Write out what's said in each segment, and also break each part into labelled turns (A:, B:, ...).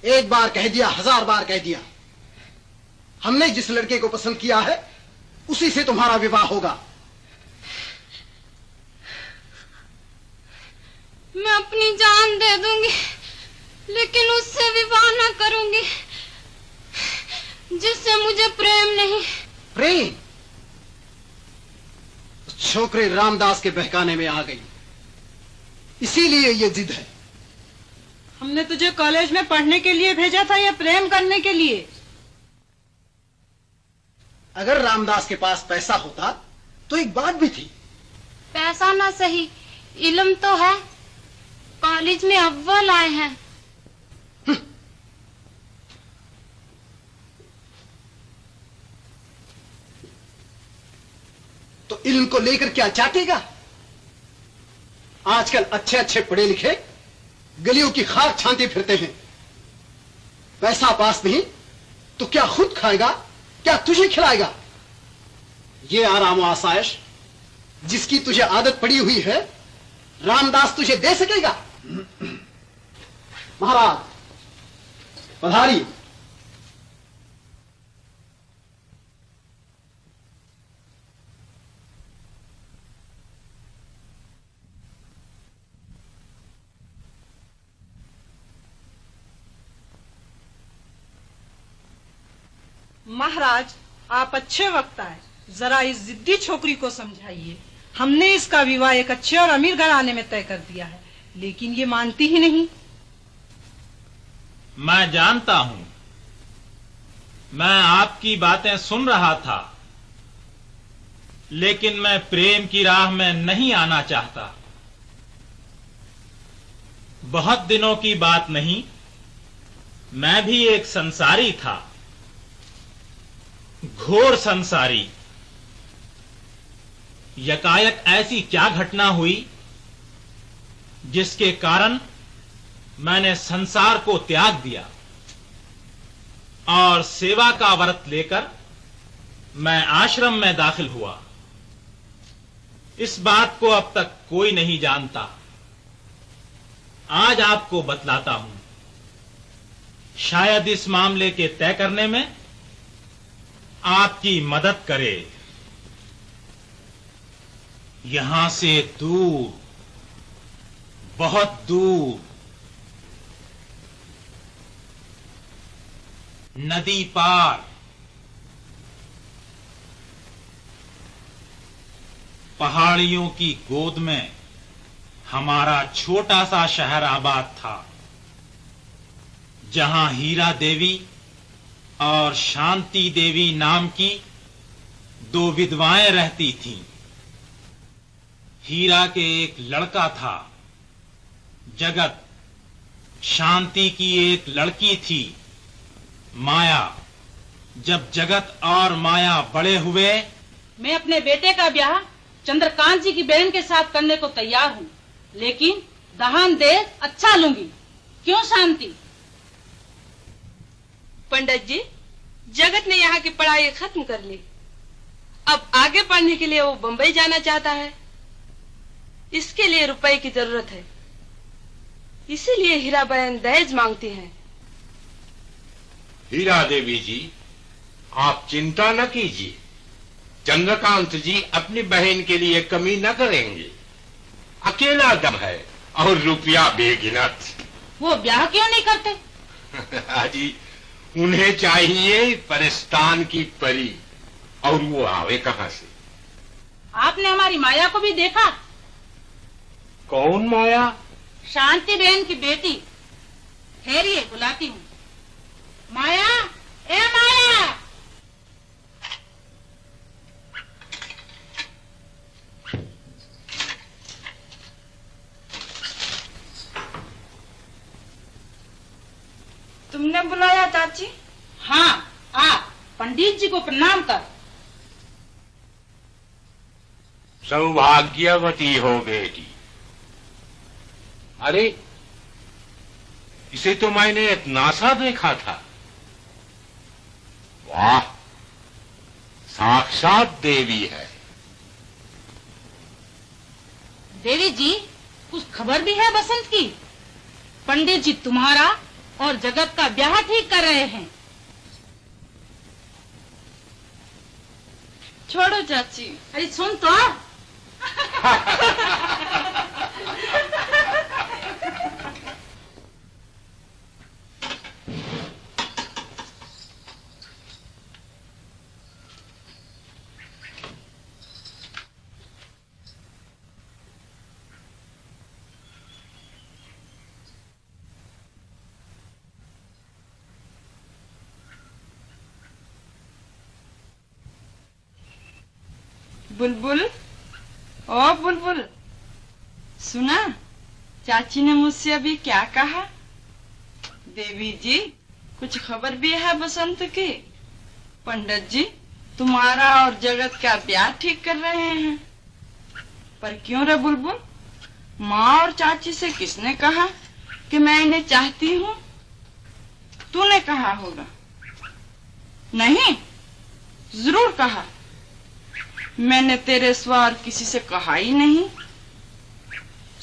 A: एक बार कह दिया, 1000 बार कह दिया। हमने जिस लड़के को पसंद किया है उसी से तुम्हारा विवाह होगा।
B: मैं अपनी जान दे दूंगी, लेकिन उससे विवाह न करूंगी जिससे मुझे प्रेम नहीं।
A: प्रेम? छोकरे रामदास के बहकाने में आ गई, इसीलिए ये जिद है।
C: हमने तुझे कॉलेज में पढ़ने के लिए भेजा था या प्रेम करने के लिए?
A: अगर रामदास के पास पैसा होता तो एक बात भी थी।
B: पैसा ना सही, इल्म तो है। कॉलेज में अव्वल आए हैं।
A: तो इल्म को लेकर क्या चाटेगा? आजकल अच्छे अच्छे पढ़े लिखे गलियों की खाक छानते फिरते हैं। पैसा पास नहीं तो क्या खुद खाएगा, क्या तुझे खिलाएगा? ये आराम व आसाइश जिसकी तुझे आदत पड़ी हुई है, रामदास तुझे दे सकेगा? महाराज पधारी।
C: महाराज, आप अच्छे वक्त आए। जरा इस जिद्दी छोकरी को समझाइए। हमने इसका विवाह एक अच्छे और अमीर घराने में तय कर दिया है, लेकिन ये मानती ही नहीं।
D: मैं जानता हूं, मैं आपकी बातें सुन रहा था, लेकिन मैं प्रेम की राह में नहीं आना चाहता। बहुत दिनों की बात नहीं, मैं भी एक संसारी था, घोर संसारी। यकायक ऐसी क्या घटना हुई जिसके कारण मैंने संसार को त्याग दिया और सेवा का व्रत लेकर मैं आश्रम में दाखिल हुआ। इस बात को अब तक कोई नहीं जानता। आज आपको बतलाता हूं, शायद इस मामले के तय करने में आपकी मदद करे। यहां से दूर, बहुत दूर, नदी पार, पहाड़ियों की गोद में हमारा छोटा सा शहर आबाद था, जहां हीरा देवी और शांति देवी नाम की 2 विधवाएं रहती थीं। हीरा के एक लड़का था, जगत। शांति की एक लड़की थी, माया। जब जगत और माया बड़े हुए,
E: मैं अपने बेटे का ब्याह चंद्रकांत जी की बहन के साथ करने को तैयार हूँ, लेकिन दहान दे अच्छा लूंगी। क्यों शांति?
F: पंडित जी, जगत ने यहाँ की पढ़ाई खत्म कर ली। अब आगे पढ़ने के लिए वो बंबई जाना चाहता है। इसके लिए रुपए की जरूरत है, इसीलिए हीरा बहन दहेज मांगती हैं।
G: हीरा देवी जी, आप चिंता न कीजिए। चंद्रकांत जी अपनी बहन के लिए कमी न करेंगे। अकेला दम है और रुपया बेगिनत।
E: वो ब्याह क्यों नहीं करते?
G: हाजी, उन्हें चाहिए परिस्तान की परी, और वो आवे कहां से?
E: आपने हमारी माया को भी देखा?
G: कौन माया?
E: शांति बहन की बेटी। ठहरिए, बुलाती हूँ। माया, ए माया!
F: तुमने बुलाया चाची?
E: हाँ, आप पंडित जी को प्रणाम कर।
G: सौभाग्यवती हो बेटी। अरे, इसे तो मैंने एक नासा देखा था। वाह, साक्षात देवी है।
E: देवी जी, कुछ खबर भी है बसंत की? पंडित जी तुम्हारा और जगत का ब्याह ठीक कर रहे हैं।
F: छोड़ो चाची।
E: अरे सुन तो।
F: बुलबुल, ओ बुलबुल, सुना चाची ने मुझसे अभी क्या कहा? देवी जी, कुछ खबर भी है बसंत की? पंडित जी तुम्हारा और जगत का ब्याह ठीक कर रहे हैं। पर क्यों रे बुलबुल, माँ और चाची से किसने कहा कि मैं इन्हें चाहती हूँ? तूने कहा होगा। नहीं, जरूर कहा। मैंने तेरे सिवा और किसी से कहा ही नहीं।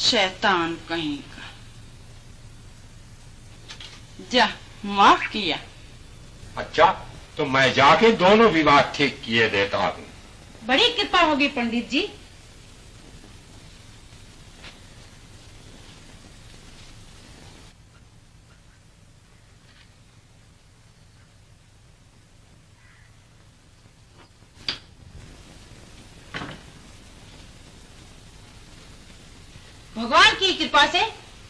F: शैतान कहीं का। जा, माफ किया।
G: अच्छा, तो मैं जाके दोनों विवाद ठीक किए देता हूँ।
E: बड़ी कृपा होगी पंडित जी। भगवान की कृपा से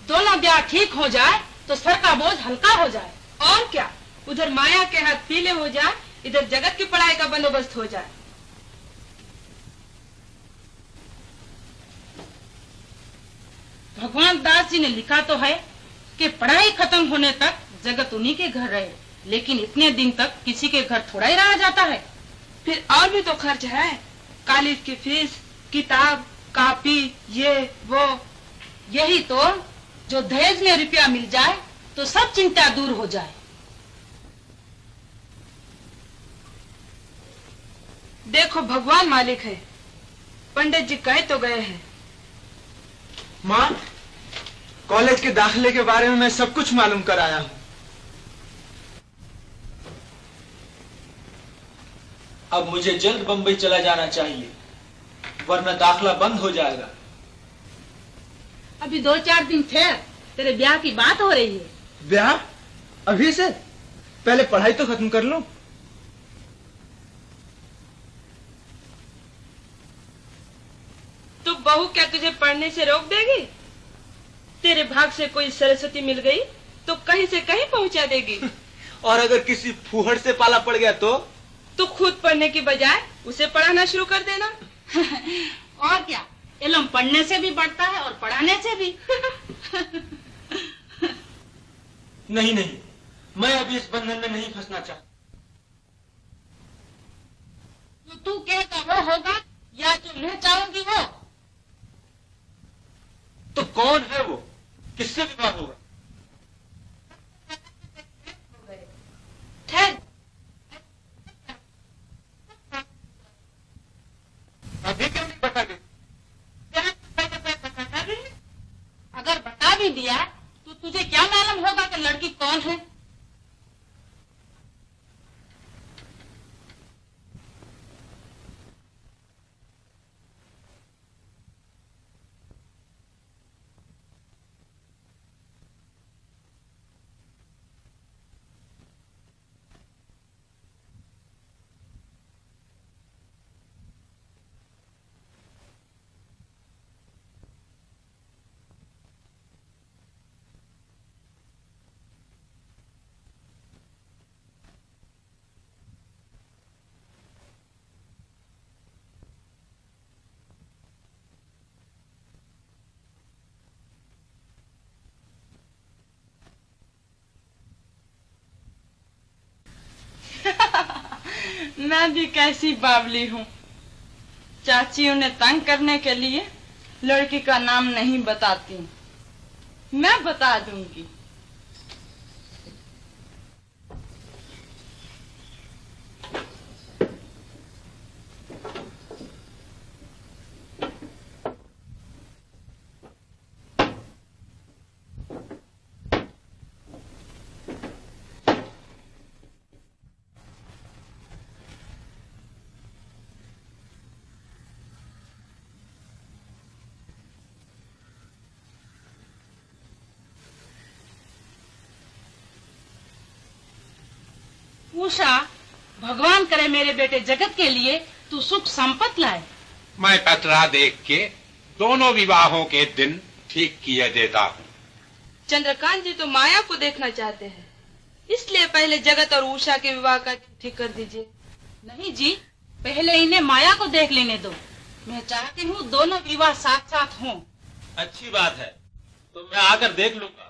E: दोनों ब्याह ठीक हो जाए तो सर का बोझ हल्का हो जाए।
F: और क्या, उधर माया के हाथ पीले हो जाए, इधर जगत की पढ़ाई का बंदोबस्त हो जाए।
E: भगवान दास जी ने लिखा तो है कि पढ़ाई खत्म होने तक जगत उन्हीं के घर रहे, लेकिन इतने दिन तक किसी के घर थोड़ा ही रहा जाता है।
F: फिर और भी तो खर्च है, कॉलेज की फीस, किताब, कॉपी, ये वो।
E: यही तो, जो दहेज में रुपया मिल जाए तो सब चिंता दूर हो जाए।
F: देखो भगवान मालिक है, पंडित जी कह तो गए हैं।
H: माँ, कॉलेज के दाखिले के बारे में मैं सब कुछ मालूम कर आया हूँ। अब मुझे जल्द बंबई चला जाना चाहिए, वरना दाखला बंद हो जाएगा।
E: अभी 2-4 दिन ठहर, तेरे ब्याह की बात हो रही है।
H: ब्याह? अभी से? पहले पढ़ाई तो खत्म कर लूं।
F: तो बहू क्या तुझे पढ़ने से रोक देगी? तेरे भाग से कोई सरस्वती मिल गई तो कहीं से कहीं पहुंचा देगी।
H: और अगर किसी फूहड़ से पाला पड़ गया तो
F: खुद पढ़ने की बजाय उसे पढ़ाना शुरू कर देना।
E: और क्या, इल्म पढ़ने से भी बढ़ता है और पढ़ाने से भी।
H: नहीं नहीं, मैं अभी इस बंधन में नहीं फंसना चाहता।
E: तो तू कहेगा वो होगा या जो मैं चाहूंगी वो?
H: तो कौन है वो? किससे विवाह होगा?
F: ठहर,
H: अभी क्यों नहीं बता दे?
E: अगर बता भी दिया तो तुझे क्या मालूम होगा कि लड़की कौन है?
F: मैं भी कैसी बावली हूँ। चाची उन्हें तंग करने के लिए लड़की का नाम नहीं बताती, मैं बता दूंगी।
E: उषा, भगवान करे मेरे बेटे जगत के लिए तू सुख संपत्ति लाए।
G: मैं पतरा देख के दोनों विवाहों के दिन ठीक किए देता हूँ।
F: चंद्रकांत जी तो माया को देखना चाहते हैं, इसलिए पहले जगत और उषा के विवाह का ठीक कर दीजिए।
E: नहीं जी, पहले इन्हें माया को देख लेने दो। मैं चाहती हूँ दोनों विवाह साथ साथ हों।
D: अच्छी बात है, तो मैं आकर देख लूंगा।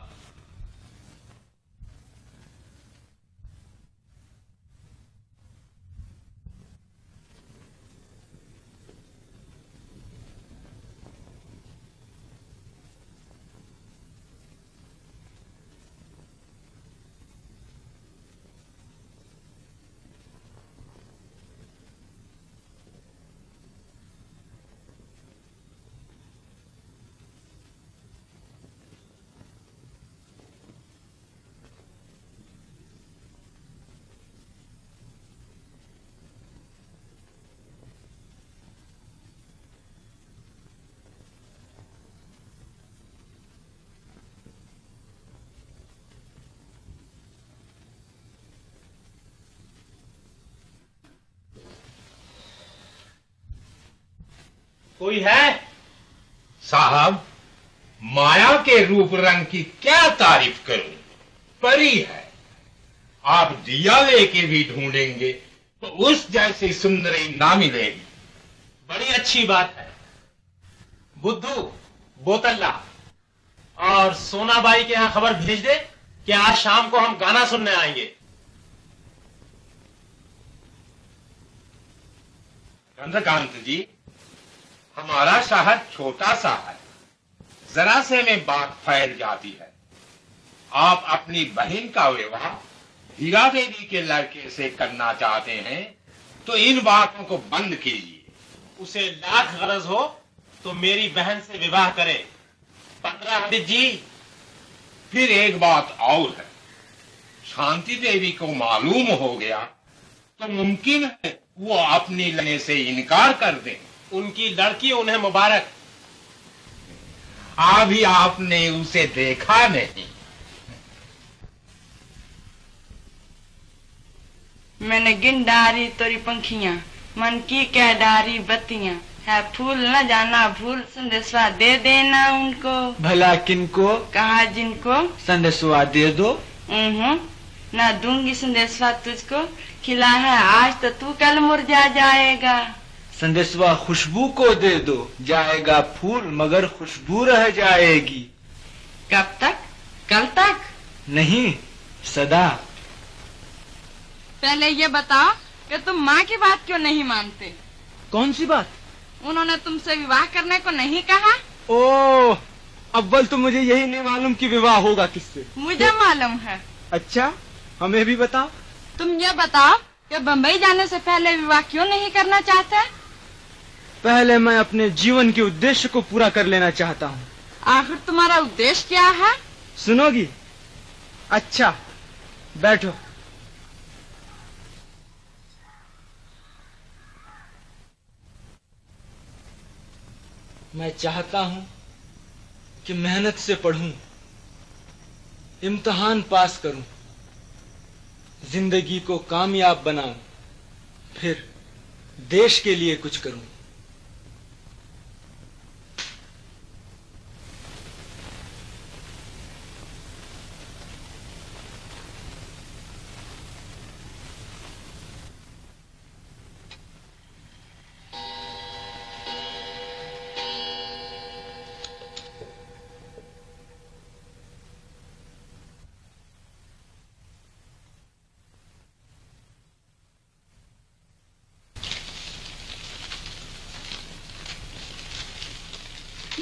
D: कोई है?
G: साहब, माया के रूप रंग की क्या तारीफ करूं, परी है। आप दिया लेके भी ढूंढेंगे तो उस जैसी सुंदरी ना मिलेगी।
D: बड़ी अच्छी बात है। बुद्धू, बोतल्ला और सोनाबाई के यहाँ खबर भेज दे कि आज शाम को हम गाना सुनने आएंगे।
G: चंद्रकांत जी, हमारा शहर छोटा सा है, जरा से में बात फैल जाती है। आप अपनी बहन का विवाह हीरा देवी के लड़के से करना चाहते हैं तो इन बातों को बंद कीजिए।
D: उसे लाख गरज हो तो मेरी बहन से विवाह करे। 15 जी।
G: फिर एक बात और है, शांति देवी को मालूम हो गया तो मुमकिन है वो अपनी लेने से इनकार कर दें।
D: उनकी लड़की उन्हें मुबारक।
G: अभी आपने उसे देखा नहीं।
I: मैंने गिन डारी तोरी पंखियां, मन की कह डारी बत्तियां, है फूल न जाना भूल, संदेशवा दे देना उनको।
H: भला किनको?
I: कहा जिनको।
H: संदेशवा दे दो।
I: न दूंगी संदेशवा तुझको, खिला है आज तो तू कल मुरझा जाएगा।
H: संदेशवा खुशबू को दे दो, जाएगा फूल मगर खुशबू रह जाएगी।
I: कब तक? कल तक?
H: नहीं, सदा।
I: पहले ये बताओ कि तुम माँ की बात क्यों नहीं मानते?
H: कौन सी बात?
I: उन्होंने तुमसे विवाह करने को नहीं कहा?
H: ओ, अव्वल तो मुझे यही नहीं मालूम कि विवाह होगा किससे।
I: मुझे मालूम है।
H: अच्छा, हमें भी बताओ।
I: तुम ये बताओ कि बम्बई जाने से पहले विवाह क्यों नहीं करना चाहते?
H: पहले मैं अपने जीवन के उद्देश्य को पूरा कर लेना चाहता हूँ।
I: आखिर तुम्हारा उद्देश्य क्या है?
H: सुनोगी? अच्छा, बैठो। मैं चाहता हूँ कि मेहनत से पढ़ूं, इम्तिहान पास करूं, जिंदगी को कामयाब बनाऊं, फिर देश के लिए कुछ करूं।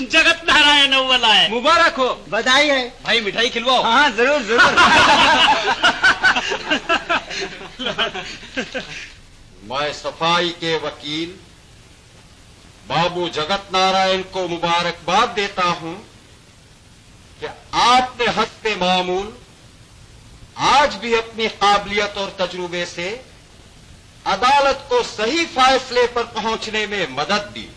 D: जगत नारायण अव्वल आए।
H: मुबारक हो।
A: बधाई है।
D: भाई मिठाई खिलवाओ।
H: हाँ, जरूर जरूर।
J: मैं सफाई के वकील बाबू जगत नारायण को मुबारकबाद देता हूं कि आपने हस्ते मामूल आज भी अपनी काबिलियत और तजुर्बे से अदालत को सही फैसले पर पहुंचने में मदद दी।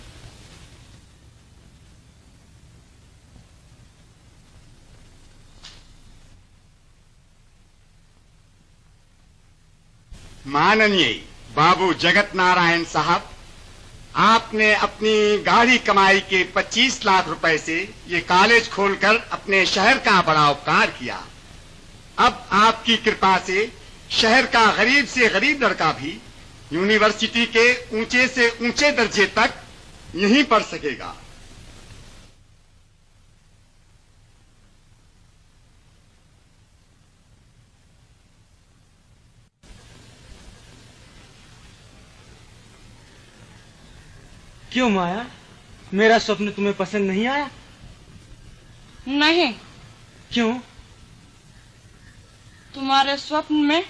K: माननीय बाबू जगत नारायण साहब, आपने अपनी गाढ़ी कमाई के 25 लाख रुपए से ये कॉलेज खोलकर अपने शहर का बड़ा उपकार किया। अब आपकी कृपा से शहर का गरीब से गरीब लड़का भी यूनिवर्सिटी के ऊंचे से ऊंचे दर्जे तक यहीं पढ़ सकेगा।
H: क्यों माया, मेरा स्वप्न तुम्हें पसंद नहीं आया?
I: नहीं।
H: क्यों?
I: तुम्हारे स्वप्न में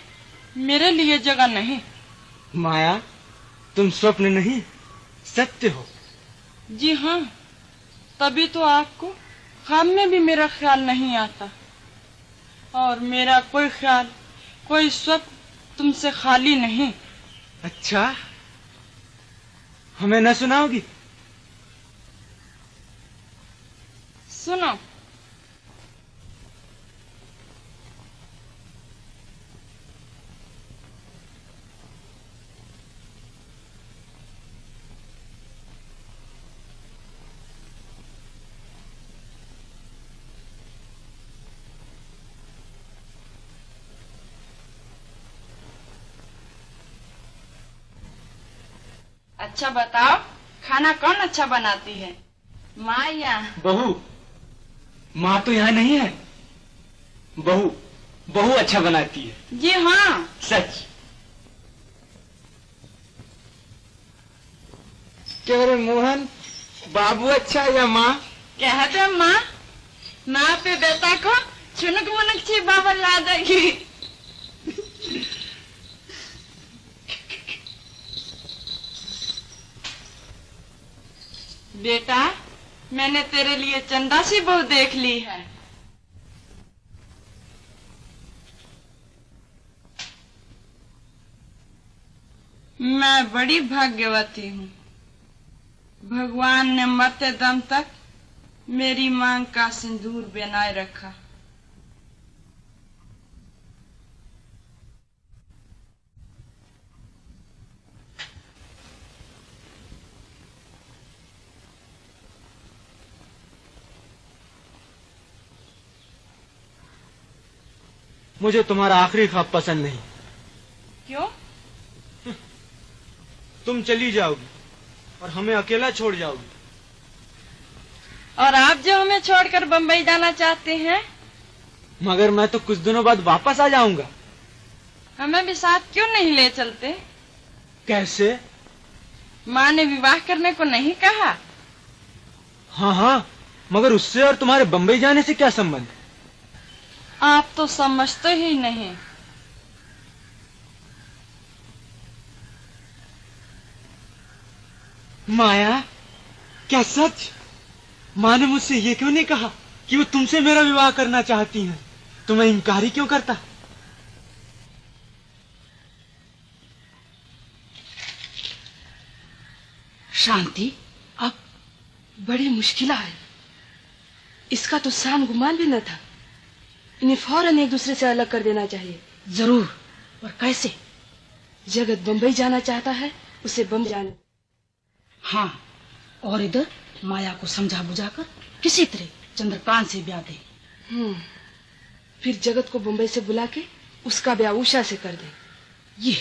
I: मेरे लिए जगह नहीं।
H: माया, तुम स्वप्न नहीं, सत्य हो।
I: जी हाँ, तभी तो आपको ख्वाब में भी मेरा ख्याल नहीं आता, और मेरा कोई ख्याल, कोई स्वप्न तुमसे खाली नहीं।
H: अच्छा, हमें न सुनाओगी?
I: सुनो। अच्छा बताओ, खाना कौन अच्छा बनाती है, माँ या
H: बहू? माँ तो यहाँ नहीं है। बहू अच्छा बनाती है।
I: जी हाँ,
H: सच। क्या रे मोहन, बाबू अच्छा या माँ?
I: कहते माँ, माँ पे बेटा को छुनुक मुनुक सी बाबा ला देगी। बेटा, मैंने तेरे लिए चंदा सी बहू देख ली है। मैं बड़ी भाग्यवती हूँ। भगवान ने मरते दम तक मेरी मांग का सिंदूर बनाए रखा।
H: मुझे तुम्हारा आखिरी ख्वाब पसंद नहीं।
I: क्यों?
H: तुम चली जाओगी और हमें अकेला छोड़ जाओगी।
I: और आप जो हमें छोड़कर बंबई जाना चाहते हैं?
H: मगर मैं तो कुछ दिनों बाद वापस आ जाऊंगा।
I: हमें भी साथ क्यों नहीं ले चलते?
H: कैसे?
I: माँ ने विवाह करने को नहीं कहा?
H: हाँ, मगर उससे और तुम्हारे बंबई जाने से क्या संबंध?
I: आप तो समझते ही नहीं।
H: माया, क्या सच? माँ ने मुझसे ये क्यों नहीं कहा कि वो तुमसे मेरा विवाह करना चाहती हैं? तो मैं इनकार ही क्यों करता?
F: शांति अब बड़ी मुश्किल है। इसका तो सान गुमान भी न था। इन्हें फौरन एक दूसरे से अलग कर देना चाहिए। जरूर, और कैसे? जगत बंबई जाना चाहता है, उसे बम्बई जाने।
E: हाँ, और इधर माया को समझा बुझाकर किसी तरह चंद्रकांत से ब्याह दे।
F: फिर जगत को बंबई से बुला के उसका ब्याह उषा से कर दे।
E: ये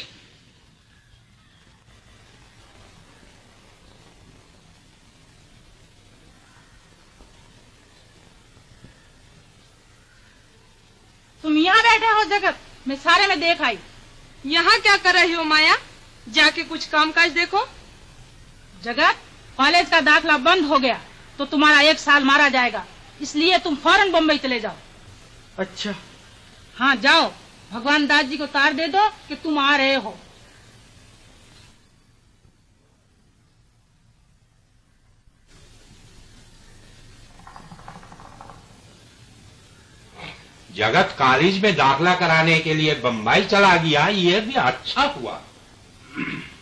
E: तुम यहाँ बैठे हो जगत, मैं सारे में देख आई।
F: यहाँ क्या कर रही हो माया? जाके कुछ काम काज देखो।
E: जगत, कॉलेज का दाखला बंद हो गया तो तुम्हारा 1 साल मारा जाएगा, इसलिए तुम फौरन बम्बई चले जाओ।
H: अच्छा।
E: हाँ जाओ, भगवान दास जी को तार दे दो कि तुम आ रहे हो।
G: जगत कॉलेज में दाखला कराने के लिए बंबई चला गया, ये भी अच्छा हुआ।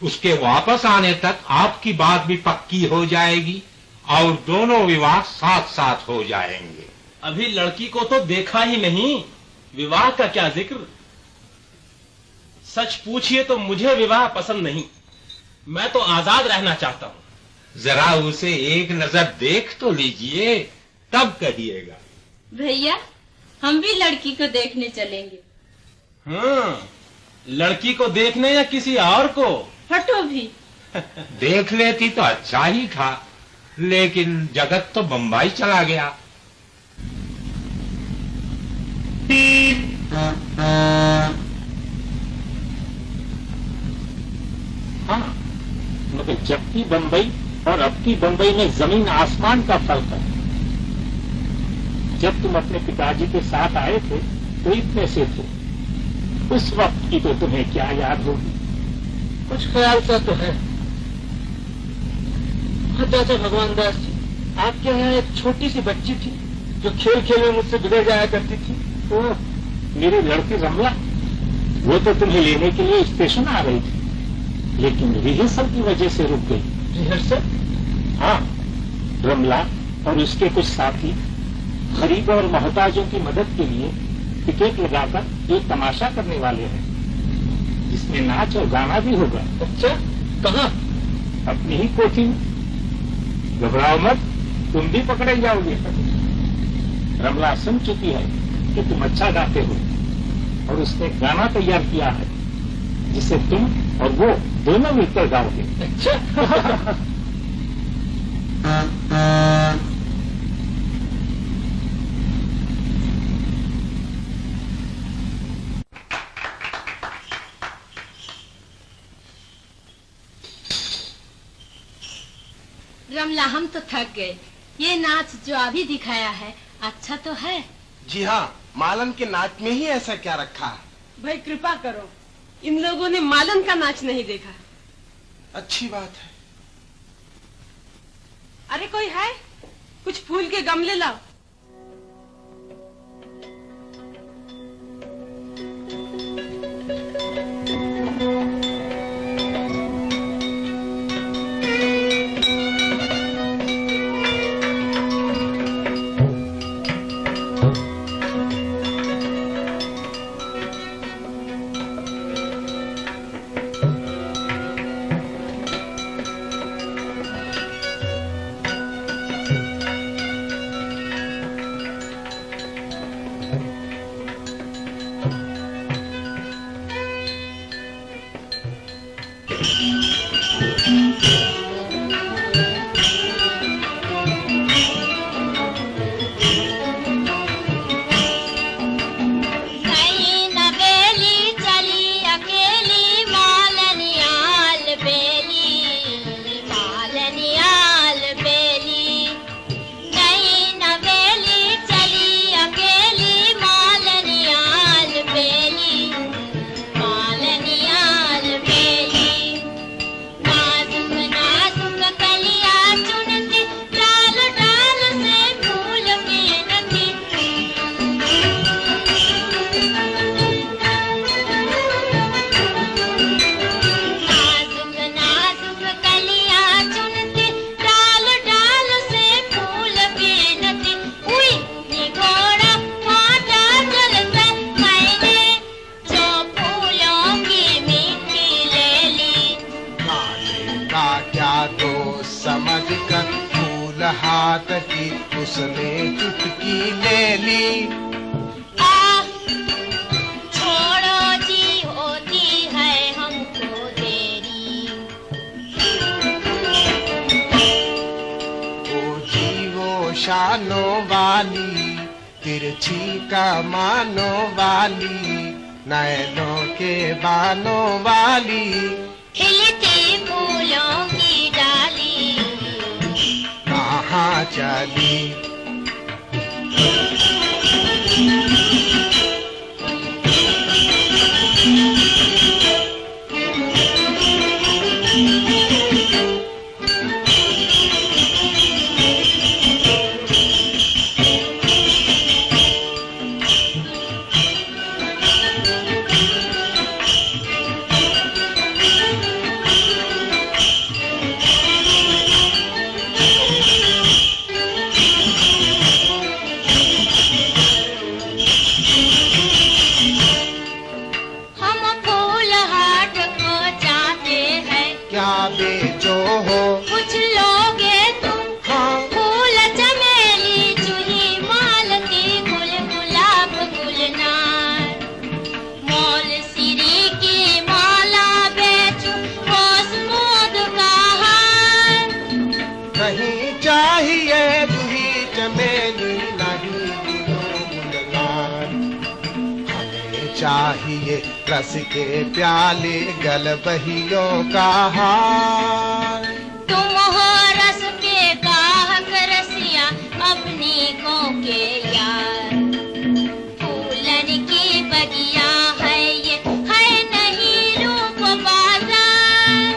G: उसके वापस आने तक आपकी बात भी पक्की हो जाएगी और दोनों विवाह साथ साथ हो जाएंगे।
L: अभी लड़की को तो देखा ही नहीं, विवाह का क्या जिक्र।
D: सच पूछिए तो मुझे विवाह पसंद नहीं। मैं तो आजाद रहना चाहता हूँ।
G: जरा उसे एक नजर देख तो लीजिए, तब कहिएगा।
B: भैया हम भी लड़की को देखने चलेंगे।
D: हाँ, लड़की को देखने या किसी और को?
B: हटो भी।
G: देख लेती तो अच्छा ही था, लेकिन जगत तो बंबई चला गया।
L: हाँ, मगर जब की बंबई और अब की बंबई में जमीन आसमान का फर्क है। जब तुम अपने पिताजी के साथ आए थे तो इतने से थे, उस वक्त की तो तुम्हें क्या याद होगी? कुछ ख्याल सा तो है। हाँ चाचा भगवान दास जी, आपके यहाँ एक छोटी सी बच्ची थी जो खेल खेल में मुझसे बिगड़ जाया करती थी। ओह, मेरी लड़की रमला, वो तो तुम्हें लेने के लिए स्टेशन आ रही थी, लेकिन रिहर्सल की वजह से रुक गई। रिहर्सल? हाँ, रमला और उसके कुछ साथी गरीब और मोहताजों की मदद के लिए टिकट लगाकर एक तमाशा करने वाले हैं, जिसमें नाच और गाना भी होगा। अच्छा, कहाँ? अपनी ही कोठी में। घबराओ मत, तुम भी पकड़े जाओगे। रमला सुन चुकी है कि तुम अच्छा गाते हो और उसने गाना तैयार किया है जिसे तुम और वो दोनों मिलकर गाओगे। अच्छा।
B: रमला हम तो थक गए। ये नाच जो अभी दिखाया है अच्छा तो है।
M: जी हाँ, मालन के नाच में ही ऐसा क्या रखा है?
F: भाई कृपा करो, इन लोगों ने मालन का नाच नहीं देखा।
M: अच्छी बात है।
F: अरे कोई है? कुछ फूल के गमले लाओ।
M: हाथ की उसने चुटकी ले ली।
B: छोड़ो जी, होती है हमको देरी।
M: ओ जी वो शानों वाली, तिरछी कमानों वाली, नैनों के बानों वाली,
B: खिलती फूलों की डाली,
M: कहाँ चली? रस के प्याले गल बहियों का हार।
N: तुम हो रस के गाहक रसिया अपनी को के यार। फूलन की बगिया है ये, है नहीं रूप बाजार।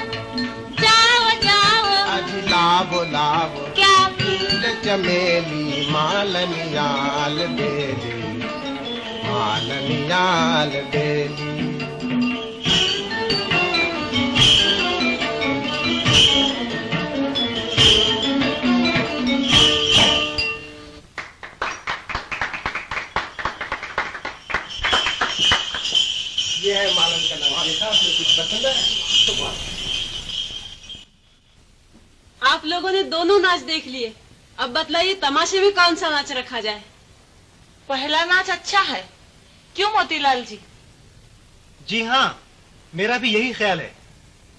N: जाओ जाओ
M: अभी लावो लावो
N: क्या
M: फूल चमेली मालनियाल बेली, मालनियाल बेली।
A: ये है मालन का नाम। देखा आपने, कुछ पसंद है तो बात।
E: आप लोगों ने दोनों नाच देख लिए, अब बतलाइए तमाशे में कौन सा नाच रखा जाए।
I: पहला नाच अच्छा है, क्यों मोतीलाल जी?
H: जी हाँ, मेरा भी यही ख्याल है।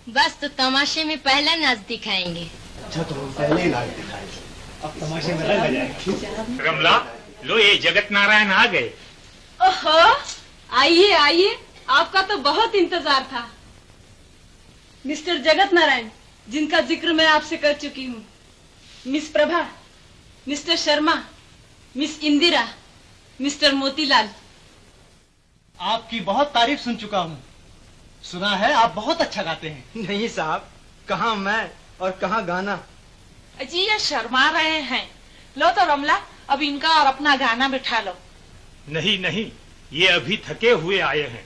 N: बस तो तमाशे में पहला नाच दिखाएंगे।
A: अच्छा तो हम पहले ही नाच दिखाएंगे, अब तमाशे में रंग जाएगा।
L: रमला, लो ये जगत नारायण आ गए।
E: ओहो, आइए आइए, आपका तो बहुत इंतजार था। मिस्टर जगत नारायण, जिनका जिक्र मैं आपसे कर चुकी हूँ, miss Prabha, mister Sharma, miss Indira, mister Motilal.
H: आपकी बहुत तारीफ सुन चुका हूँ। सुना है आप बहुत अच्छा गाते हैं। नहीं साहब, कहाँ मैं और कहाँ गाना।
I: जी ये शर्मा रहे हैं। लो तो रमला, अब इनका और अपना गाना बिठा लो।
L: नहीं नहीं, ये अभी थके हुए आए हैं,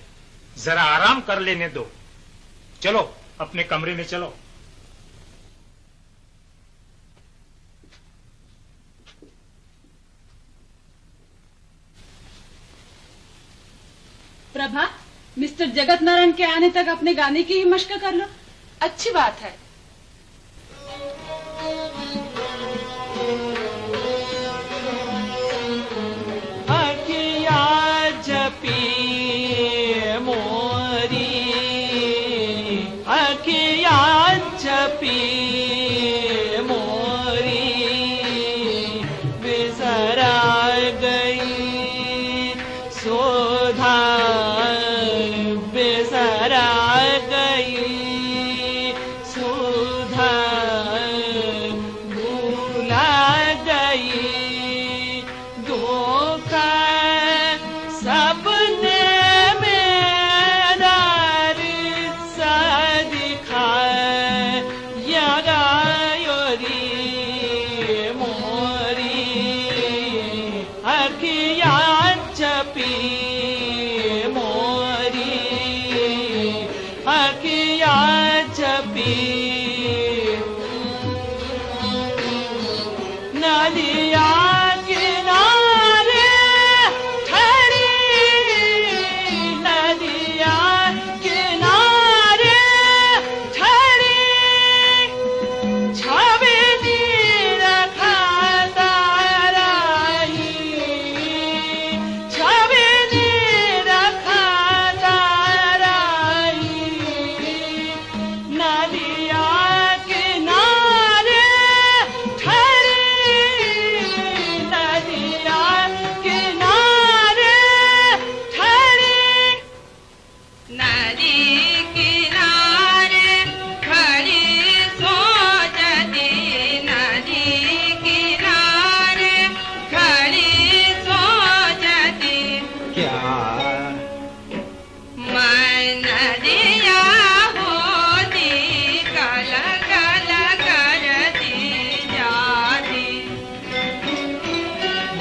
L: जरा आराम कर लेने दो। चलो अपने कमरे में चलो।
E: प्रभा, मिस्टर जगत नारायण के आने तक अपने गाने की ही मशक कर लो।
I: अच्छी बात है।
H: जपी मोरी अखिया जपी मोरी बिसरा गई सोधा, बिसरा गई सोधा, भूला गई धोखा सपने मेरा रिश्ता दिखाए योरी मोरी अखिया चपी मोरी अखिया चपी नदिया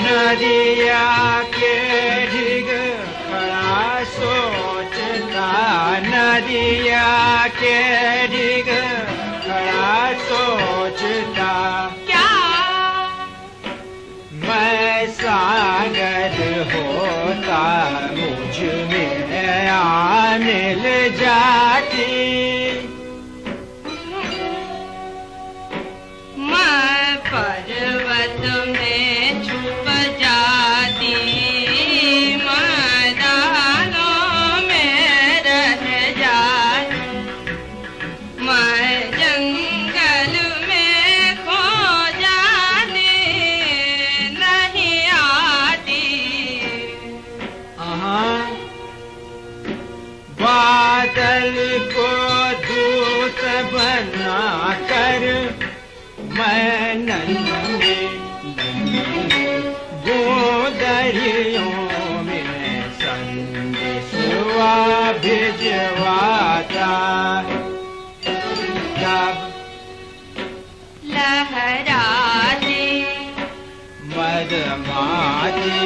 H: नदिया के ढिग खड़ा सोचता, नदिया के ढिग खड़ा सोचता क्या मैं सागर होता मुझ में आने ले जाती,
F: मैं पर्वत में छुप जाती, मैदानों में रह जाती, मैं जंगल में खो जाती, नहीं आती।
H: लहरियों में संदेशवा भिजवाता है। जब
B: लहराते
H: मधमाती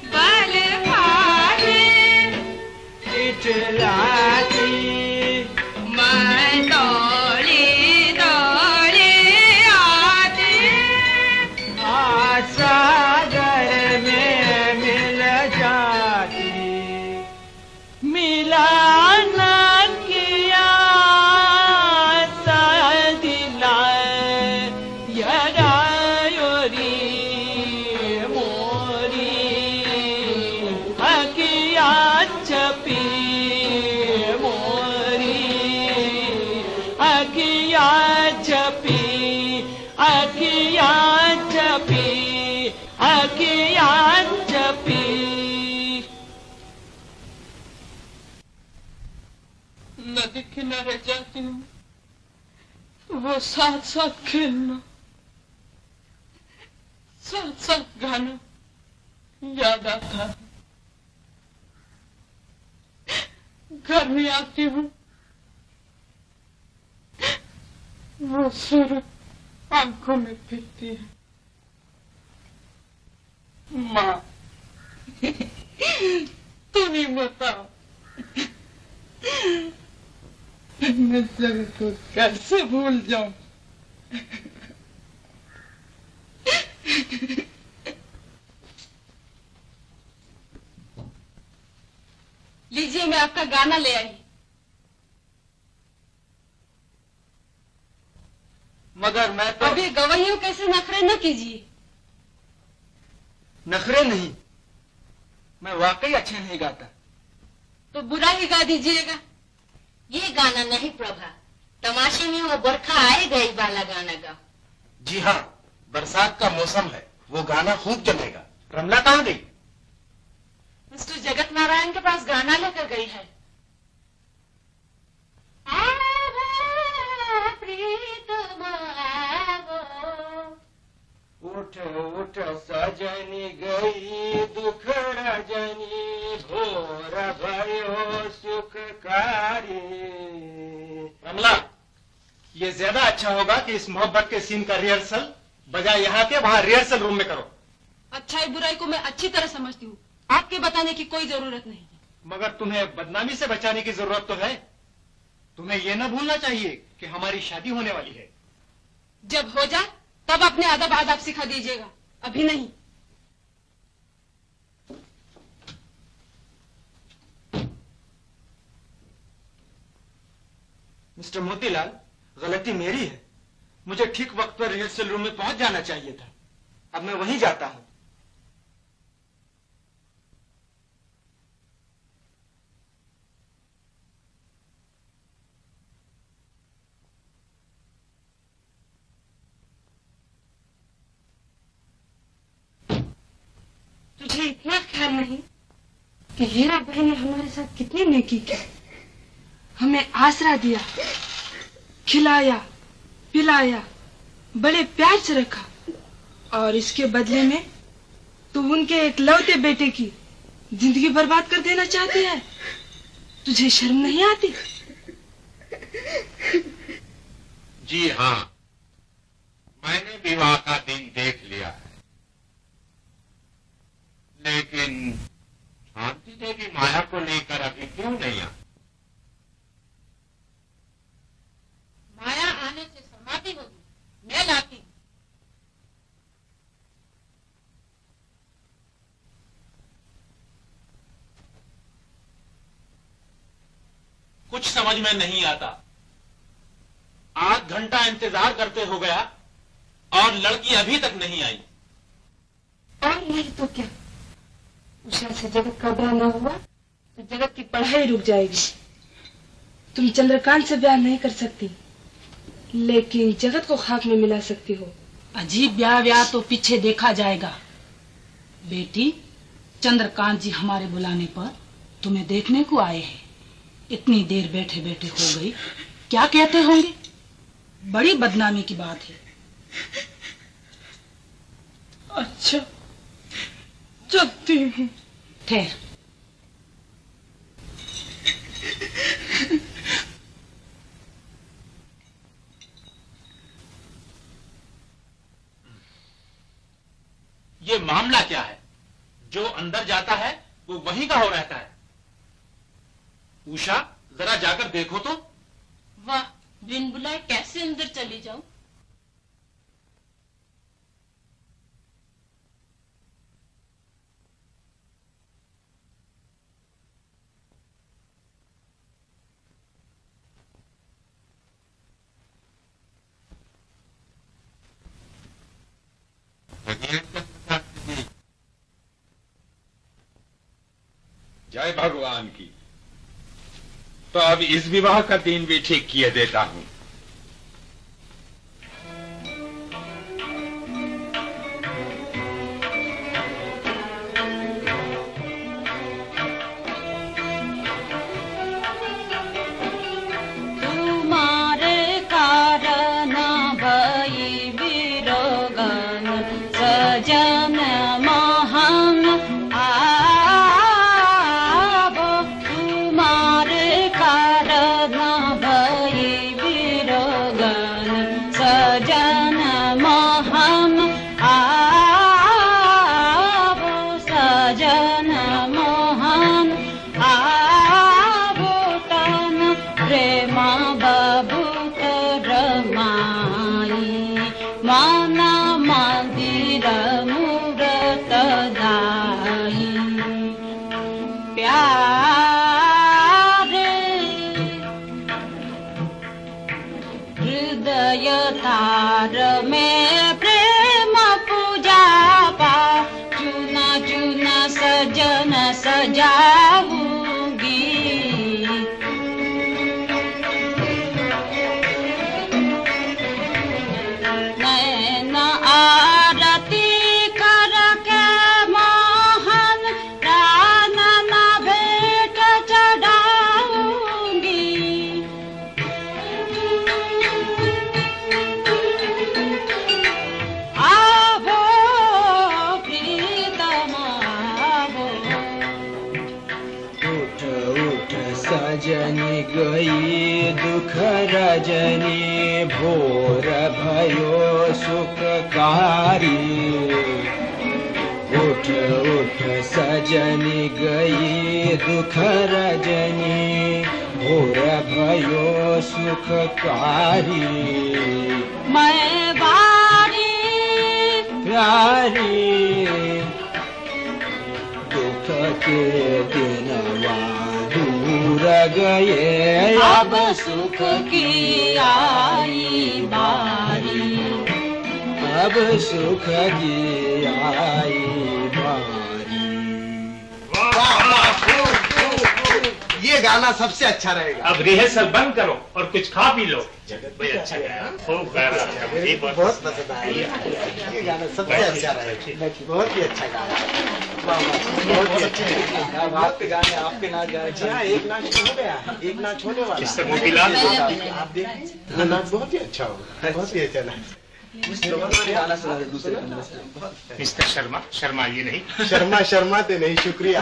B: बल खाते
H: इचलाती
B: मैं दौड़े दौड़े आती
H: सागर में मिल जाती। मिला न किया दिलाए यरायोरी मोरी हकिया छपी मोरी अखिया छपी अखिया छपी अखिया छपी।
I: नदी किनारे जाती हूँ, वो साथ साथ खेलना, साथ साथ गाना याद आता है। घर में आती हूँ, वो सूरत आंखों में फिरती है। माँ तुम ही बताओ, मैं जगत को कैसे भूल जाऊं?
E: लीजिए, मैं आपका गाना ले आई।
H: मगर मैं तो
E: अभी गवाहियों कैसे नखरे न कीजिए।
H: नखरे नहीं, मैं वाकई अच्छा नहीं गाता।
E: तो बुरा ही गा दीजिएगा।
N: ये गाना नहीं प्रभा, तमाशे में वो बरखा आए गई वाला गाना गाओ।
M: जी हाँ, बरसात का मौसम है, वो गाना खूब जमेगा। रमला कहाँ गई?
E: मिस्टर जगत नारायण के पास गाना लेकर गई है।
H: उठ उठ सजनी गई दुखड़ा जनी भोर भयो सुखकारी।
M: रमला, ये ज्यादा अच्छा होगा कि इस मोहब्बत के सीन का रिहर्सल बजाय यहाँ के वहाँ रिहर्सल रूम में करो।
E: अच्छाई बुराई को मैं अच्छी तरह समझती हूँ, आपके बताने की कोई जरूरत नहीं।
M: मगर तुम्हें बदनामी से बचाने की जरूरत तो है। तुम्हें ये न भूलना चाहिए कि हमारी शादी होने वाली है।
E: जब हो जाए तब अपने अदब आदाब सिखा दीजिएगा, अभी नहीं।
H: मिस्टर मोतीलाल, गलती मेरी है। मुझे ठीक वक्त पर रिहर्सल रूम में पहुंच जाना चाहिए था। अब मैं वहीं जाता हूं।
E: तुझे इतना ख्याल नहीं कि हीरा बहन ने हमारे साथ कितनी नेकी की, हमें आसरा दिया, खिलाया पिलाया, बड़े प्यार से रखा, और इसके बदले में तू उनके एकलौते बेटे की जिंदगी बर्बाद कर देना चाहती है। तुझे शर्म नहीं आती?
G: जी हाँ, मैंने विवाह का दिन देख लिया है, लेकिन शांति देवी माया को लेकर अभी क्यों नहीं आई?
B: माया आने से समाधि होगी, मैं लाती हूँ।
D: कुछ समझ में नहीं आता। आध घंटा इंतजार करते हो गया और लड़की अभी तक नहीं आई।
E: और नहीं तो क्या, उषा से जगत का ब्याह न हुआ तो जगत की पढ़ाई रुक जाएगी। तुम चंद्रकांत से ब्याह नहीं कर सकती, लेकिन जगत को खाक में मिला सकती हो।
C: अजीब ब्याह तो पीछे देखा जाएगा। बेटी, चंद्रकांत जी हमारे बुलाने पर तुम्हें देखने को आए हैं। इतनी देर बैठे बैठे हो गई, क्या कहते होंगे? बड़ी बदनामी की बात है।
I: अच्छा, चलती हूँ।
C: ठहर।
D: ये मामला क्या है? जो अंदर जाता है वो वहीं का हो रहता है। उषा, जरा जाकर देखो तो।
N: वाह, बिन बुलाए कैसे अंदर चली जाऊं?
G: जय भगवान की। तो अब इस विवाह का दिन भी ठीक किए देता हूं।
I: तुम्हारे कारण भई विरोगन सजन महान आवो। तुम्हारे कारण भई विरोगन सजन महान आवो। सजन महान आवो। तन प्रेमा बाबू रमाई माना मंदिर मूरत दाई। प्यारे हृदय तार में प्रेम पूजा पा। चुना चुना सजन सजाऊंगी। नैना आरती करके मोहन प्राणन भेंट चढ़ाऊंगी। आवो प्रीतमा आवो।
H: उठ उठ सजनी गई दुख रजनी भोर भयो सुखकारी। उठ उठ सजनी गई दुख रजनी भोर भयो सुखकारी।
I: मैं बारी
H: प्यारी दुख के दिनवा दूर गए
I: अब सुख की आई बारी।
H: अब सुख की आई बारी।
M: ये गाना सबसे अच्छा रहेगा।
L: अब रिहर्सल बंद करो और कुछ खा पी लो। जगत भाई अच्छा गाया, खूब गाया।
M: बहुत पसंद आया ये गाना, सबसे अच्छा रहेगा। बहुत ही अच्छा गाया। बहुत ही अच्छा। आपके गाने, आपके नाच गाने। जी हाँ, एक नाच हो गया, एक नाच होने वाला।
L: मिस्टर मोतीलाल,
M: आप देख, नाच बहुत ही अच्छा होगा, बहुत ही अच्छा नाच।
L: मिस्टर शर्मा, शर्माइए नहीं।
M: शर्माते नहीं, शुक्रिया।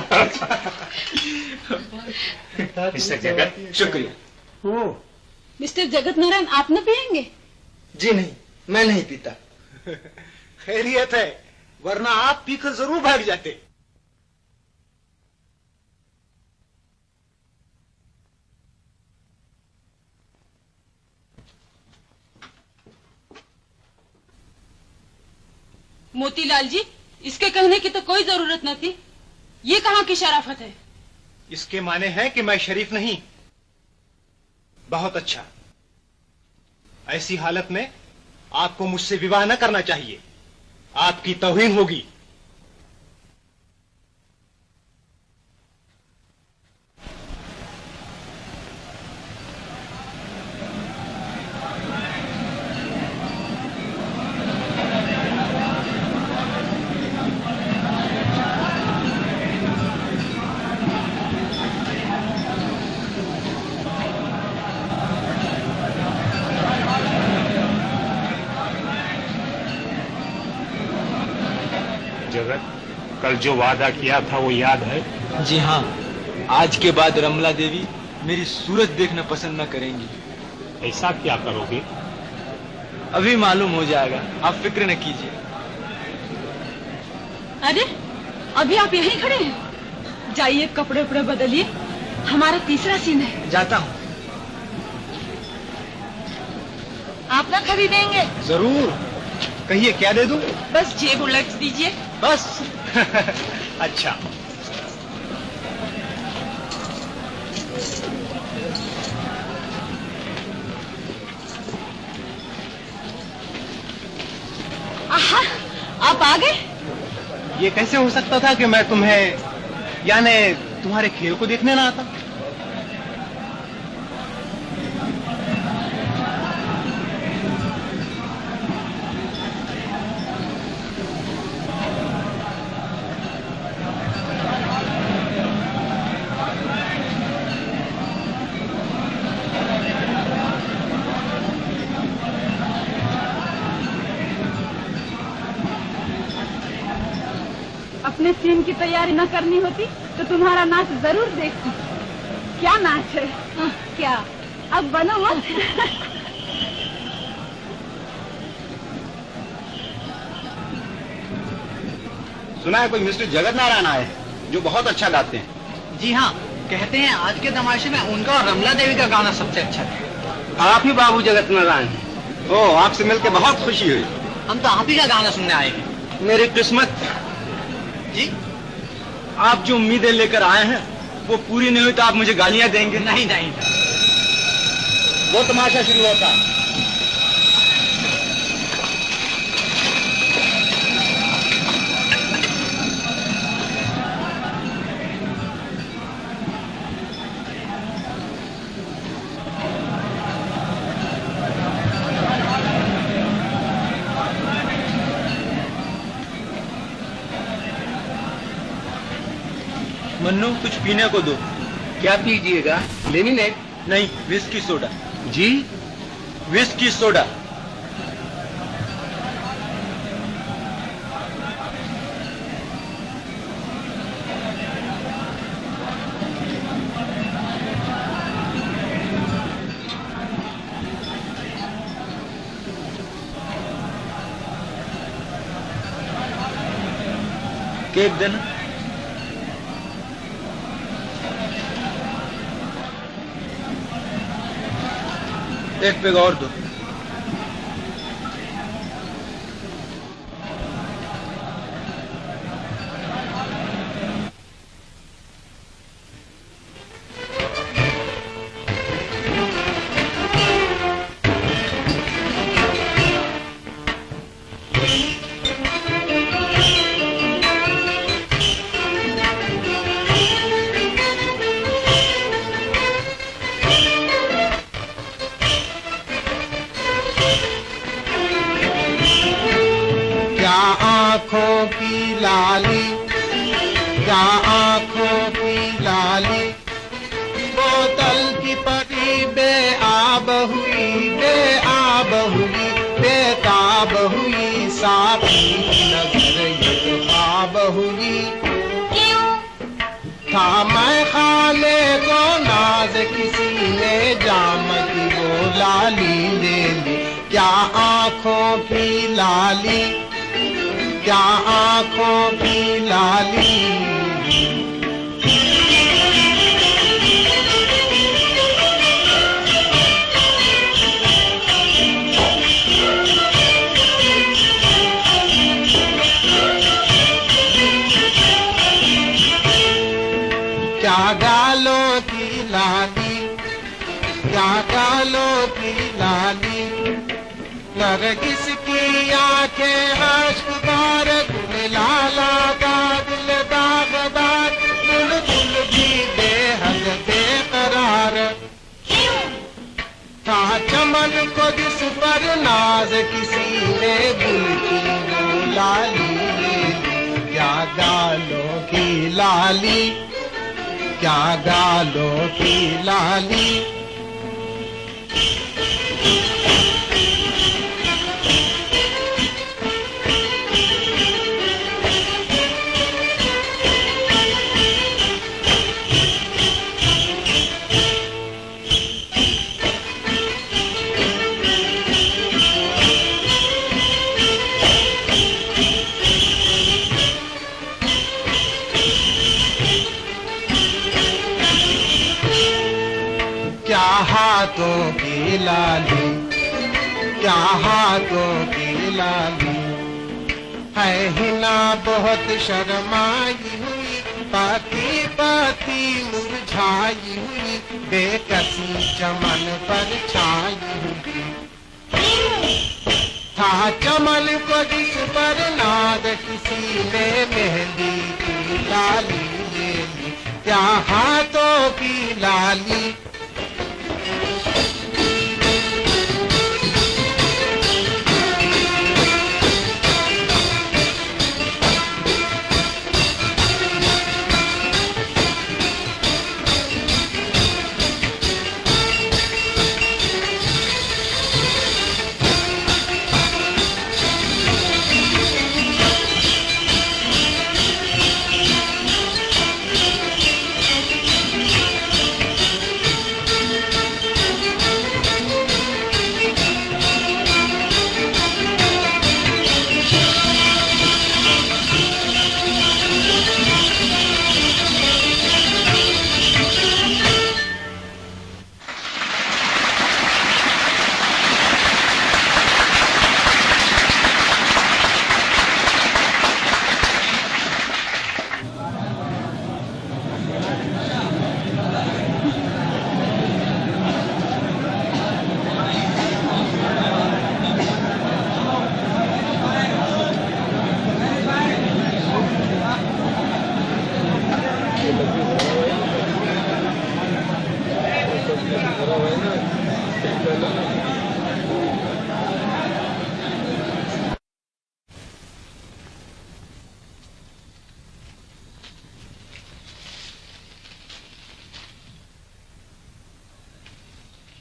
L: मिस्टर जगत, शुक्रिया।
E: मिस्टर जगत नारायण, आप न पिएंगे?
M: जी नहीं, मैं नहीं पीता। खैरियत है, वरना आप पीकर जरूर भाग जाते।
E: मोतीलाल जी, इसके कहने की तो कोई जरूरत न थी। ये कहाँ की शराफत है?
M: इसके माने हैं कि मैं शरीफ नहीं। बहुत अच्छा। ऐसी हालत में आपको मुझसे विवाह न करना चाहिए। आपकी तौहीन होगी।
L: कल जो वादा किया था वो याद है?
H: जी हाँ, आज के बाद रमला देवी मेरी सूरत देखना पसंद न करेंगी।
L: ऐसा क्या करोगे?
H: अभी मालूम हो जाएगा, आप फिक्र न कीजिए।
E: अरे अभी आप यहीं खड़े हैं? जाइए कपड़े उपड़े बदलिए, हमारा तीसरा सीन है।
H: जाता हूँ।
E: आप ना खरीदेंगे?
H: जरूर, कहिए क्या दे दूं?
E: बस जेब उलट दीजिए।
H: बस
L: अच्छा।
E: आहा, आप आ गए?
M: ये कैसे हो सकता था कि मैं तुम्हें, यानी तुम्हारे खेल को देखने ना आता?
E: अपने सीन की तैयारी न करनी होती तो तुम्हारा नाच जरूर देखती। क्या नाच है? क्या अब बनो मत?
M: सुना है कोई मिस्टर जगत नारायण आए जो बहुत अच्छा गाते हैं। जी हाँ, कहते हैं आज के तमाशे में उनका और रमला देवी का गाना सबसे अच्छा था। आप ही बाबू जगत नारायण? ओह, आपसे मिलकर बहुत खुशी हुई। हम तो आप ही का गाना सुनने आए हैं। मेरी किस्मत जी,
H: आप जो उम्मीदें लेकर आए हैं वो पूरी नहीं हुई तो आप मुझे गालियां देंगे?
M: नहीं नहीं, वो तमाशा शुरू होता।
H: मन्नू, कुछ पीने को दो।
M: क्या पीजिएगा? लेमिनेट?
H: नहीं, विस्की सोडा।
M: जी?
H: Whisky soda. केक देना। एक पेग और दो।
O: आँखों की लाली, क्या आँखों की लाली, बोतल की परी बेआब हुई, बेआब हुई, बेताब हुई, साथी नजर ये तो ख्वाब हुई। था मैं खाने को नाज किसी ने जाम की वो लाली ले ली। क्या आँखों की लाली, क्या आँखों की लाली। क्या गालों की लाली, क्या गालों की लाली, नरगिस की आंखें अश्कबार, गुलाला का दिल दागदार, बुलबुल भी बेहद बेकरार। था चमन को जिस पर नाज किसी ने गुल की वो लाली ले ली। क्या गालों की लाली, क्या गालों की लाली। की लाली, क्या हाथों की लाली। है हिना बहुत शर्माई हुई, पाती पाती मुरझाई हुई, बेकसी चमन पर छाई हुई। था चमन को जिस पर नाग, किसी ने मेहंदी की लाली ले ली, क्या हाथों की लाली।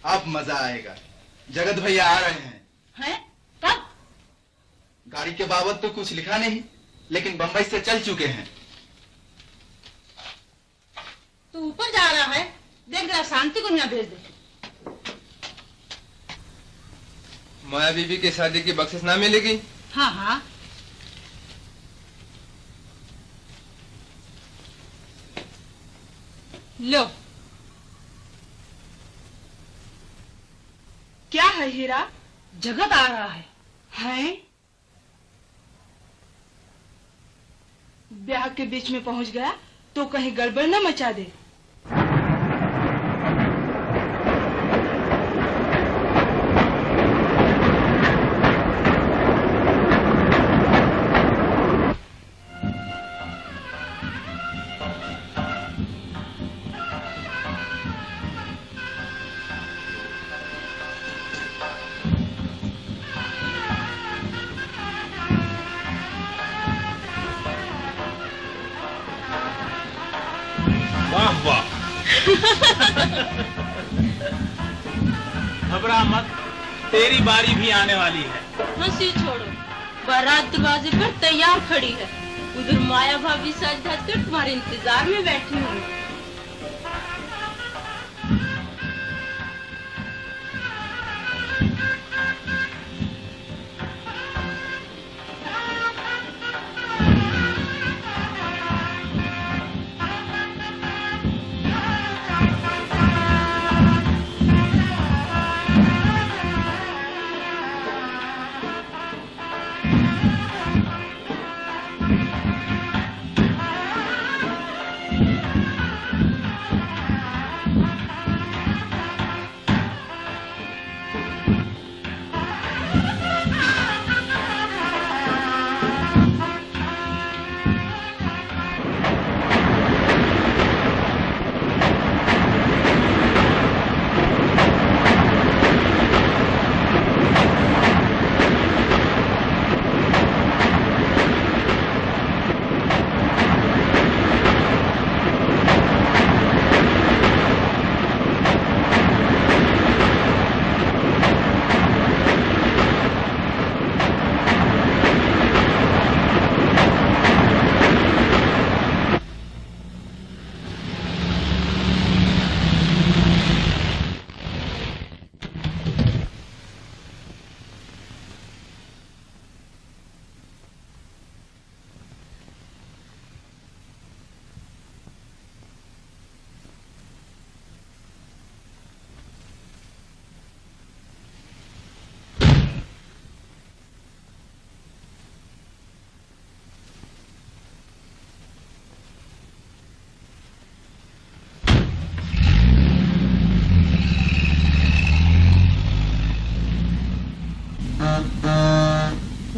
P: अब मजा आएगा। जगत भैया आ रहे हैं।
N: हैं? कब?
P: गाड़ी के बाबत तो कुछ लिखा नहीं, लेकिन बंबई से चल चुके हैं।
N: तू ऊपर जा रहा है, देख जरा शांति को यहाँ भेज दे।
Q: माया बीबी के शादी की बख्शिश ना मिलेगी?
N: हाँ हाँ।
E: लो, क्या है हीरा?
C: जगत आ रहा है।
E: हैं? ब्याह के बीच में पहुंच गया तो कहीं गड़बड़ न मचा दे।
D: वाह वाह। घबरा मत, तेरी बारी भी आने वाली है।
B: हंसी छोड़ो, बारात दरवाजे पर तैयार खड़ी है। उधर माया भाभी सज धज कर तुम्हारे इंतजार में बैठी हुई।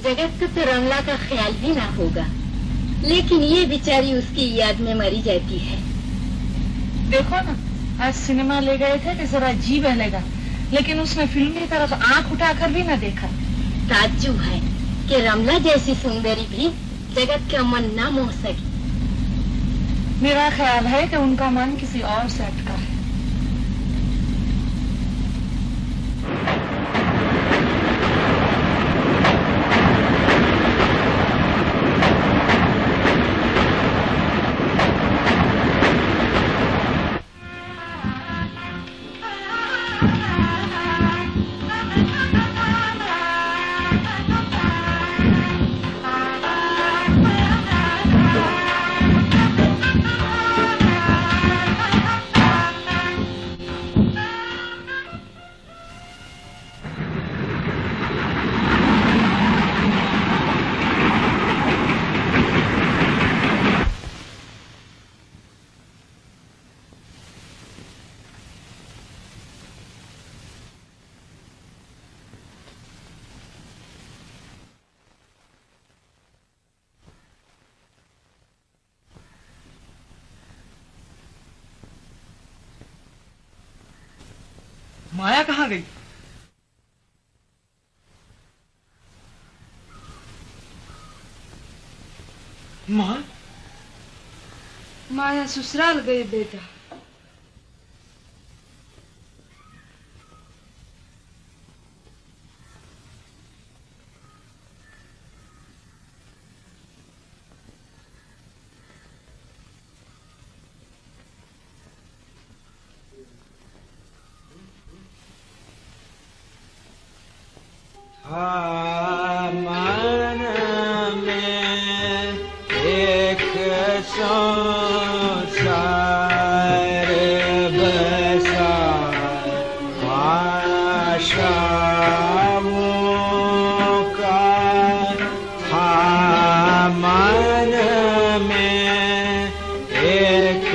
N: जगत को तो रमला का ख्याल भी ना होगा, लेकिन ये बेचारी उसकी याद में मरी जाती है।
I: देखो ना, आज सिनेमा ले गए थे कि जरा जी बहलेगा, लेकिन उसने फिल्म की तरफ आंख उठाकर भी न देखा।
N: ताज्जुब है कि रमला जैसी सुंदरी भी जगत का मन ना मोह सकी।
I: मेरा ख्याल है कि उनका मन किसी और से अटका है।
H: माया कहाँ गई? माँ?
I: माया ससुराल गई बेटा।
H: मन में एक संसार बसा, आशाओं का था मन में एक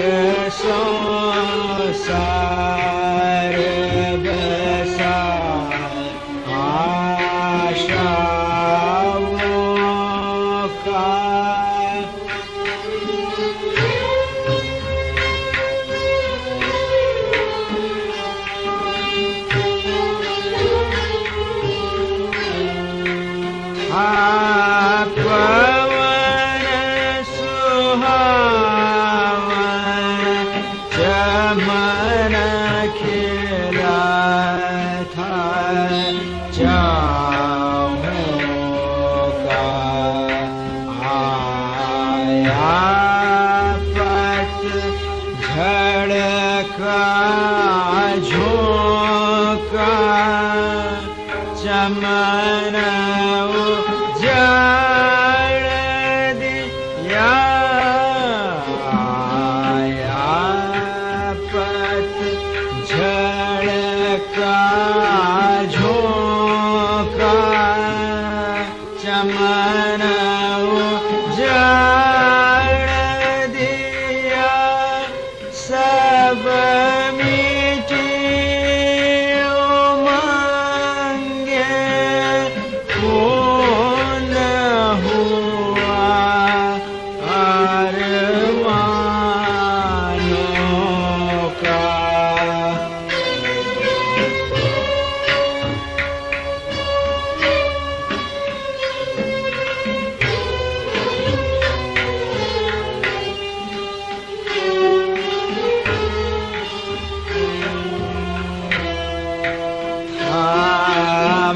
H: संसार बसा, पवन सुहावन चमन खिला था चाहों का, आया पतझड़ का झोंका, चमन उजाड़ दिया, आया पतझड़ का झोंका, चमन उजाड़ दिया, सब मिटी उमंगे, पूर्ण हुआ अरमानों का।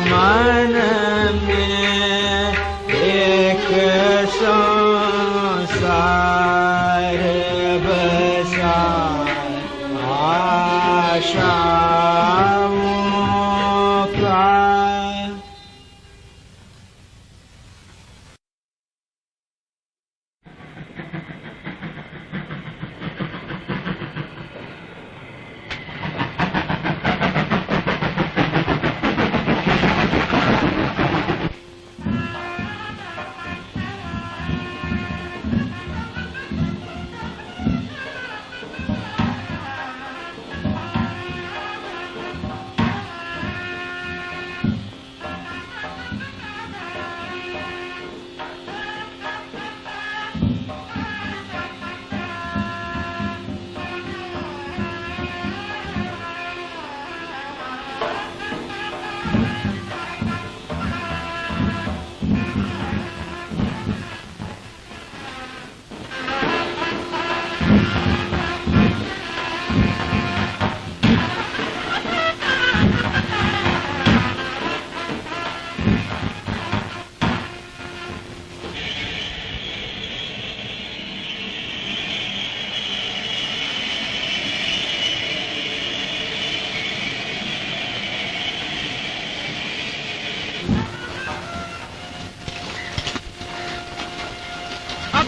H: मन में एक संसार बसा, आशाओं का।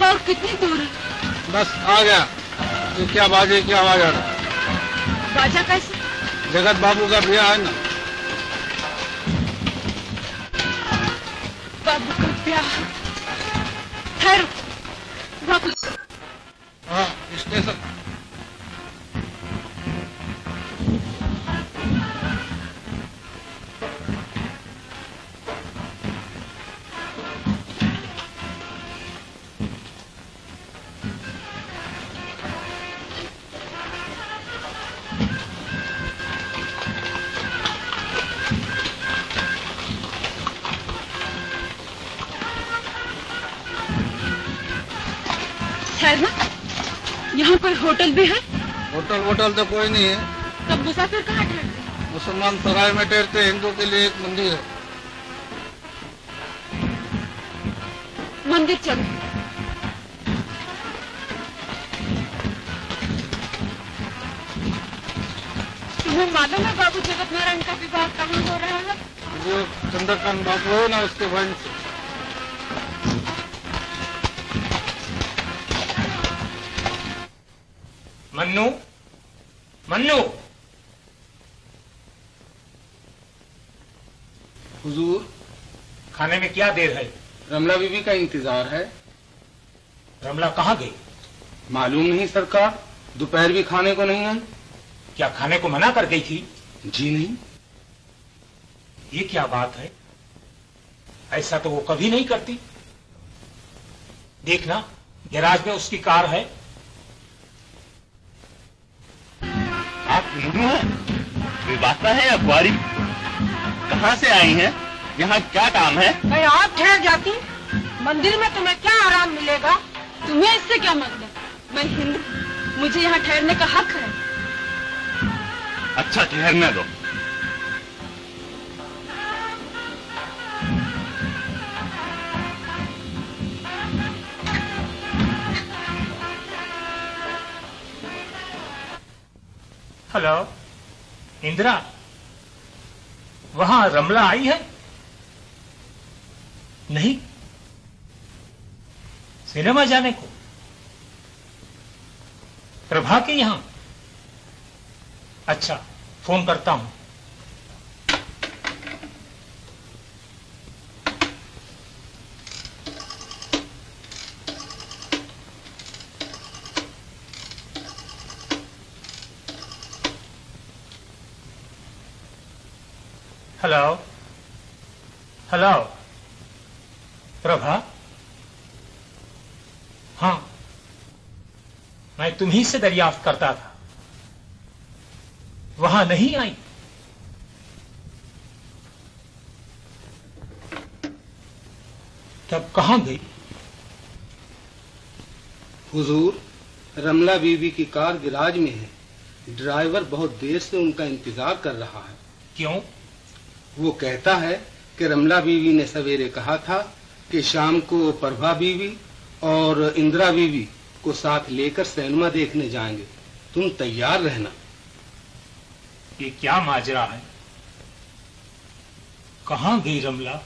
E: और कितनी दूर है?
R: बस आ गया। ये क्या बाजे की आवाज आ रहा?
E: बाजा कैसे?
R: जगत बाबू का ब्याह है ना।
E: बाबू का ब्याह? ठहरो, वापस।
R: हाँ, स्टेशन।
E: ठहरना, यहाँ कोई होटल भी है?
R: होटल वोटल तो कोई नहीं है।
E: तब मुसाफिर कहाँ ठहरते?
R: मुसलमान सराय में ठहरते, हिंदू के लिए एक मंदिर है।
E: मंदिर चलो। तुम्हें मालूम है बाबू जगत नारायण का विवाह कहाँ हो रहा है?
R: जो चंद्रकांत बाबू है ना, उसके भाई से।
L: मन्नू, मन्नू।
R: हुजूर,
L: खाने में क्या देर है?
R: रमला बीबी का इंतजार है।
L: रमला कहाँ गई?
R: मालूम नहीं सरकार, दोपहर भी खाने को नहीं आई।
L: क्या खाने को मना कर गई थी?
R: जी नहीं।
L: ये क्या बात है? ऐसा तो वो कभी नहीं करती। देखना, गैराज में उसकी कार है।
S: आप हिंदू हैं? विवाहिता है या कुंवारी? कहाँ से आई हैं? यहाँ क्या काम है?
E: मैं आप ठहर जाती, मंदिर में तुम्हें क्या आराम मिलेगा? तुम्हें इससे क्या मतलब? मैं हिंदू, मुझे यहाँ ठहरने का हक है।
S: अच्छा, ठहरने दो।
L: हेलो इंदिरा, वहां रमला आई है? नहीं, सिनेमा जाने को? प्रभा के यहां? अच्छा, फोन करता हूं। Hello hello, Prabha? हाँ, मैं तुम्ही से दरियाफ्त करता था, वहां नहीं आई। तब कहां गई?
R: हुजूर, रमला बीबी की कार गैराज में है। ड्राइवर बहुत देर से उनका इंतजार कर रहा है।
L: क्यों?
R: वो कहता है कि रमला बीवी ने सवेरे कहा था कि शाम को प्रभा बीवी और इंदिरा बीवी को साथ लेकर सिनेमा देखने जाएंगे। तुम तैयार रहना।
L: ये क्या माजरा है? कहां गई रमला?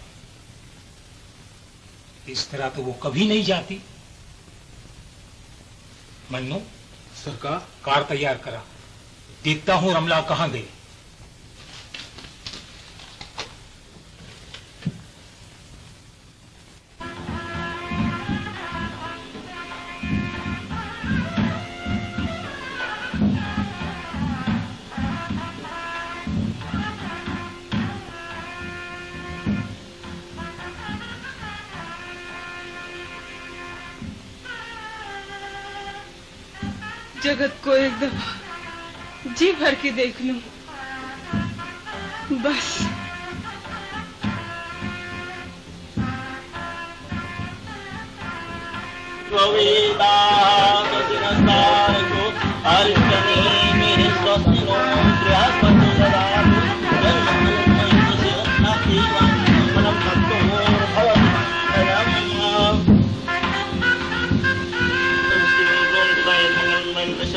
L: इस तरह तो वो कभी नहीं जाती। मन्नू,
R: सरकार,
L: कार तैयार करा, देखता हूं रमला कहां गई।
E: जगत को एक दफा जी भर के देख लूं, बस।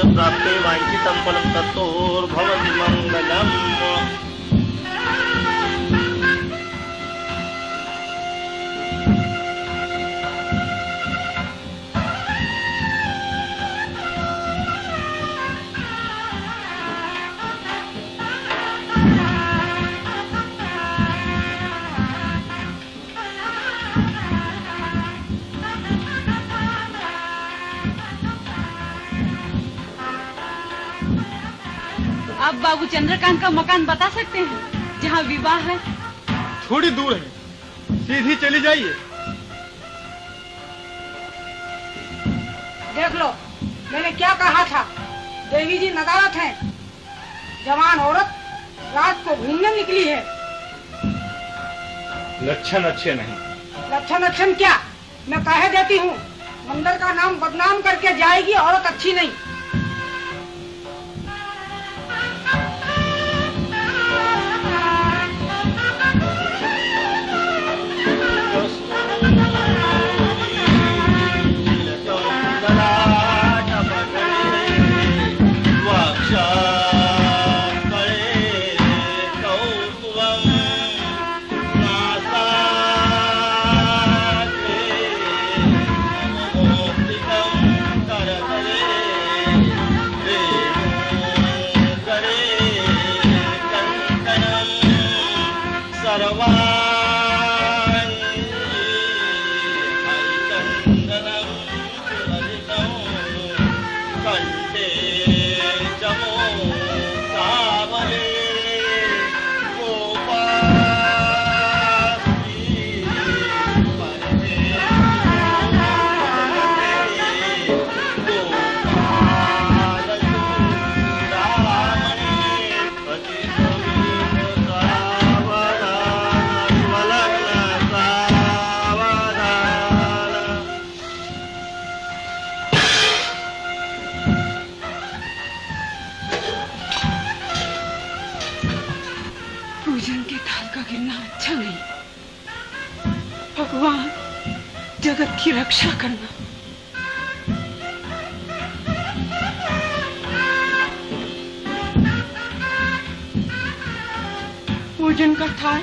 S: प्राप्ते वाञ्छितं फलं ततोर्भवति मङ्गलम्।
E: आप बाबू चंद्रकांत का मकान बता सकते हैं जहाँ विवाह है?
H: थोड़ी दूर है, सीधी चली जाइए।
T: देख लो, मैंने क्या कहा था। देवी जी नदारत हैं। जवान औरत रात को घूमने निकली है।
L: लक्षण अच्छे नहीं।
T: लक्षण क्या, मैं कह देती हूँ, मंदिर का नाम बदनाम करके जाएगी। औरत अच्छी नहीं।
E: भगवान, जगत की रक्षा करना। पूजन का थाल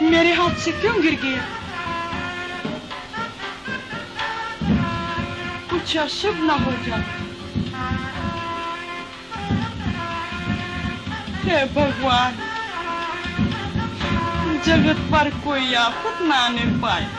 E: मेरे हाथ से क्यों गिर गया? कुछ अशुभ न हो जाए। हे भगवान, जगत पर कोई आफत न आने पाए।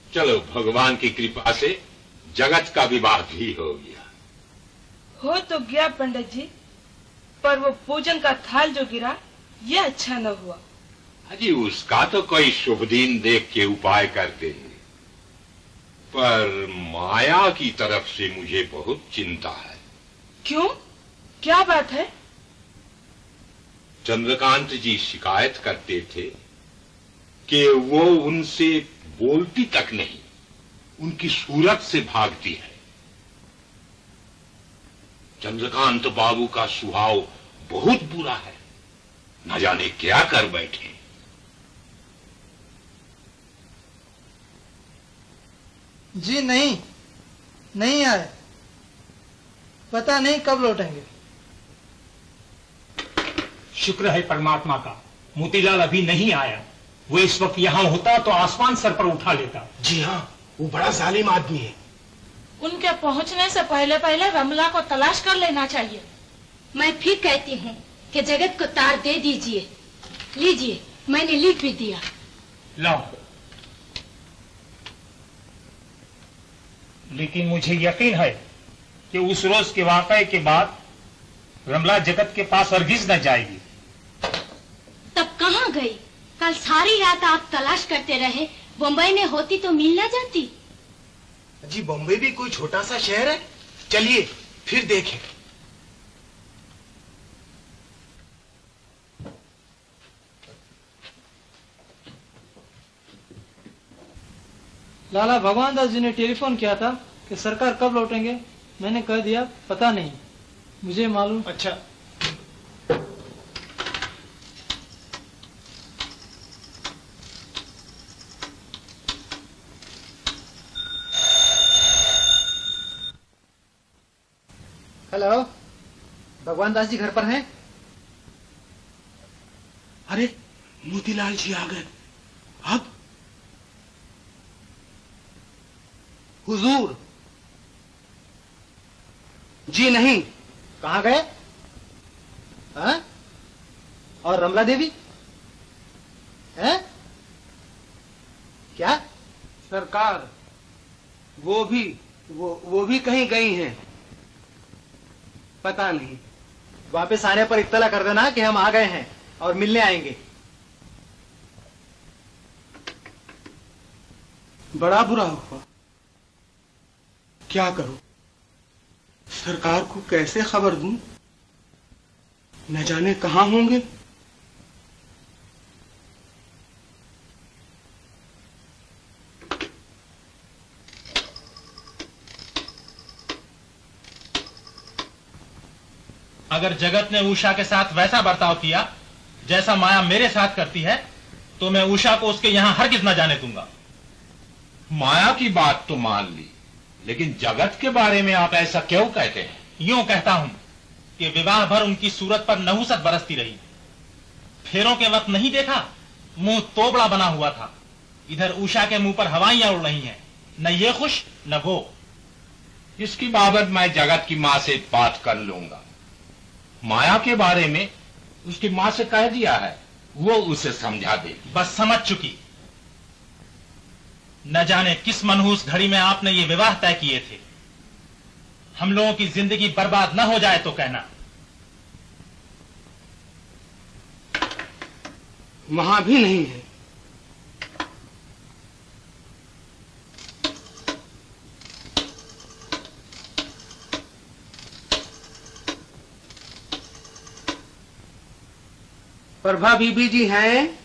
G: चलो, भगवान की कृपा से जगत का विवाह भी हो गया।
F: हो तो गया पंडित जी, पर वो पूजन का थाल जो गिरा, ये अच्छा न हुआ।
G: अजी, उसका तो कोई शुभ दिन देख के उपाय कर देंगे, पर माया की तरफ से मुझे बहुत चिंता है।
F: क्यों, क्या बात है?
G: चंद्रकांत जी शिकायत करते थे कि वो उनसे बोलती तक नहीं, उनकी सूरत से भागती है। चंद्रकांत बाबू का स्वभाव बहुत बुरा है, न जाने क्या कर बैठे।
M: जी नहीं, नहीं आए। पता नहीं कब लौटेंगे।
L: शुक्र है परमात्मा का, मोतीलाल अभी नहीं आया। वो इस वक्त यहाँ होता तो आसमान सर पर उठा लेता।
U: जी हाँ, वो बड़ा जालिम आदमी है।
C: उनके पहुंचने से पहले पहले रमला को तलाश कर लेना चाहिए।
N: मैं फिर कहती हूँ कि जगत को तार दे दीजिए। लीजिए, मैंने लिख भी दिया।
L: लाओ। लेकिन मुझे यकीन है कि उस रोज के वाकये के बाद रमला जगत के पास हरगिज न जाएगी।
N: तब कहाँ गई? कल सारी रात आप तलाश करते रहे। बम्बई में होती तो मिल न जाती।
U: जी, बम्बई भी कोई छोटा सा शहर है? चलिए फिर देखें।
M: लाला भगवान दास जी ने टेलीफोन किया था कि सरकार कब लौटेंगे। मैंने कह दिया पता नहीं, मुझे मालूम।
U: अच्छा।
M: हेलो, भगवान दास जी घर पर हैं?
U: अरे, मोतीलाल जी आ गए। अब
M: हुजूर जी नहीं। कहाँ गए? हाँ? और रमला देवी है क्या?
R: सरकार वो भी कहीं गई हैं, पता नहीं।
M: वापस आने पर इत्तला कर देना कि हम आ गए हैं और मिलने आएंगे।
R: बड़ा बुरा हुआ, क्या करूं? सरकार को कैसे खबर दूं? न जाने कहां होंगे।
D: अगर जगत ने उषा के साथ वैसा बर्ताव किया जैसा माया मेरे साथ करती है, तो मैं उषा को उसके यहां हरगिज न जाने दूंगा।
G: माया की बात तो मान ली, लेकिन जगत के बारे में आप ऐसा क्यों कहते हैं?
D: यूं कहता हूं कि विवाह भर उनकी सूरत पर नहुसत बरसती रही। फेरों के वक्त नहीं देखा, मुंह तोबड़ा बना हुआ था। इधर उषा के मुंह पर हवाइयां उड़ रही हैं, न ये खुश न वो।
G: इसकी बाबत मैं जगत की माँ से बात कर लूंगा। माया के बारे में उसकी माँ से कह दिया है, वो उसे समझा देगी।
D: बस समझ चुकी। न जाने किस मनहूस घड़ी में आपने ये विवाह तय किए थे। हम लोगों की जिंदगी बर्बाद न हो जाए तो कहना।
R: वहां भी नहीं है। प्रभा बीबी जी हैं?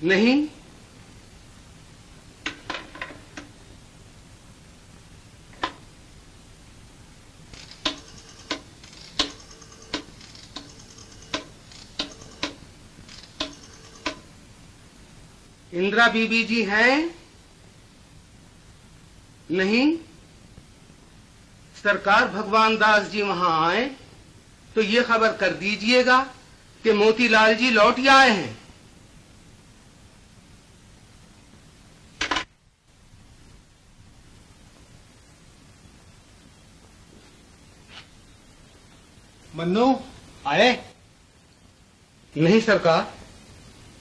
R: नहीं। इंदिरा बीबी जी हैं? नहीं। सरकार भगवान दास जी वहां आए तो ये खबर कर दीजिएगा कि मोतीलाल जी लौट आए हैं।
M: मन्नू आए?
R: नहीं सरकार।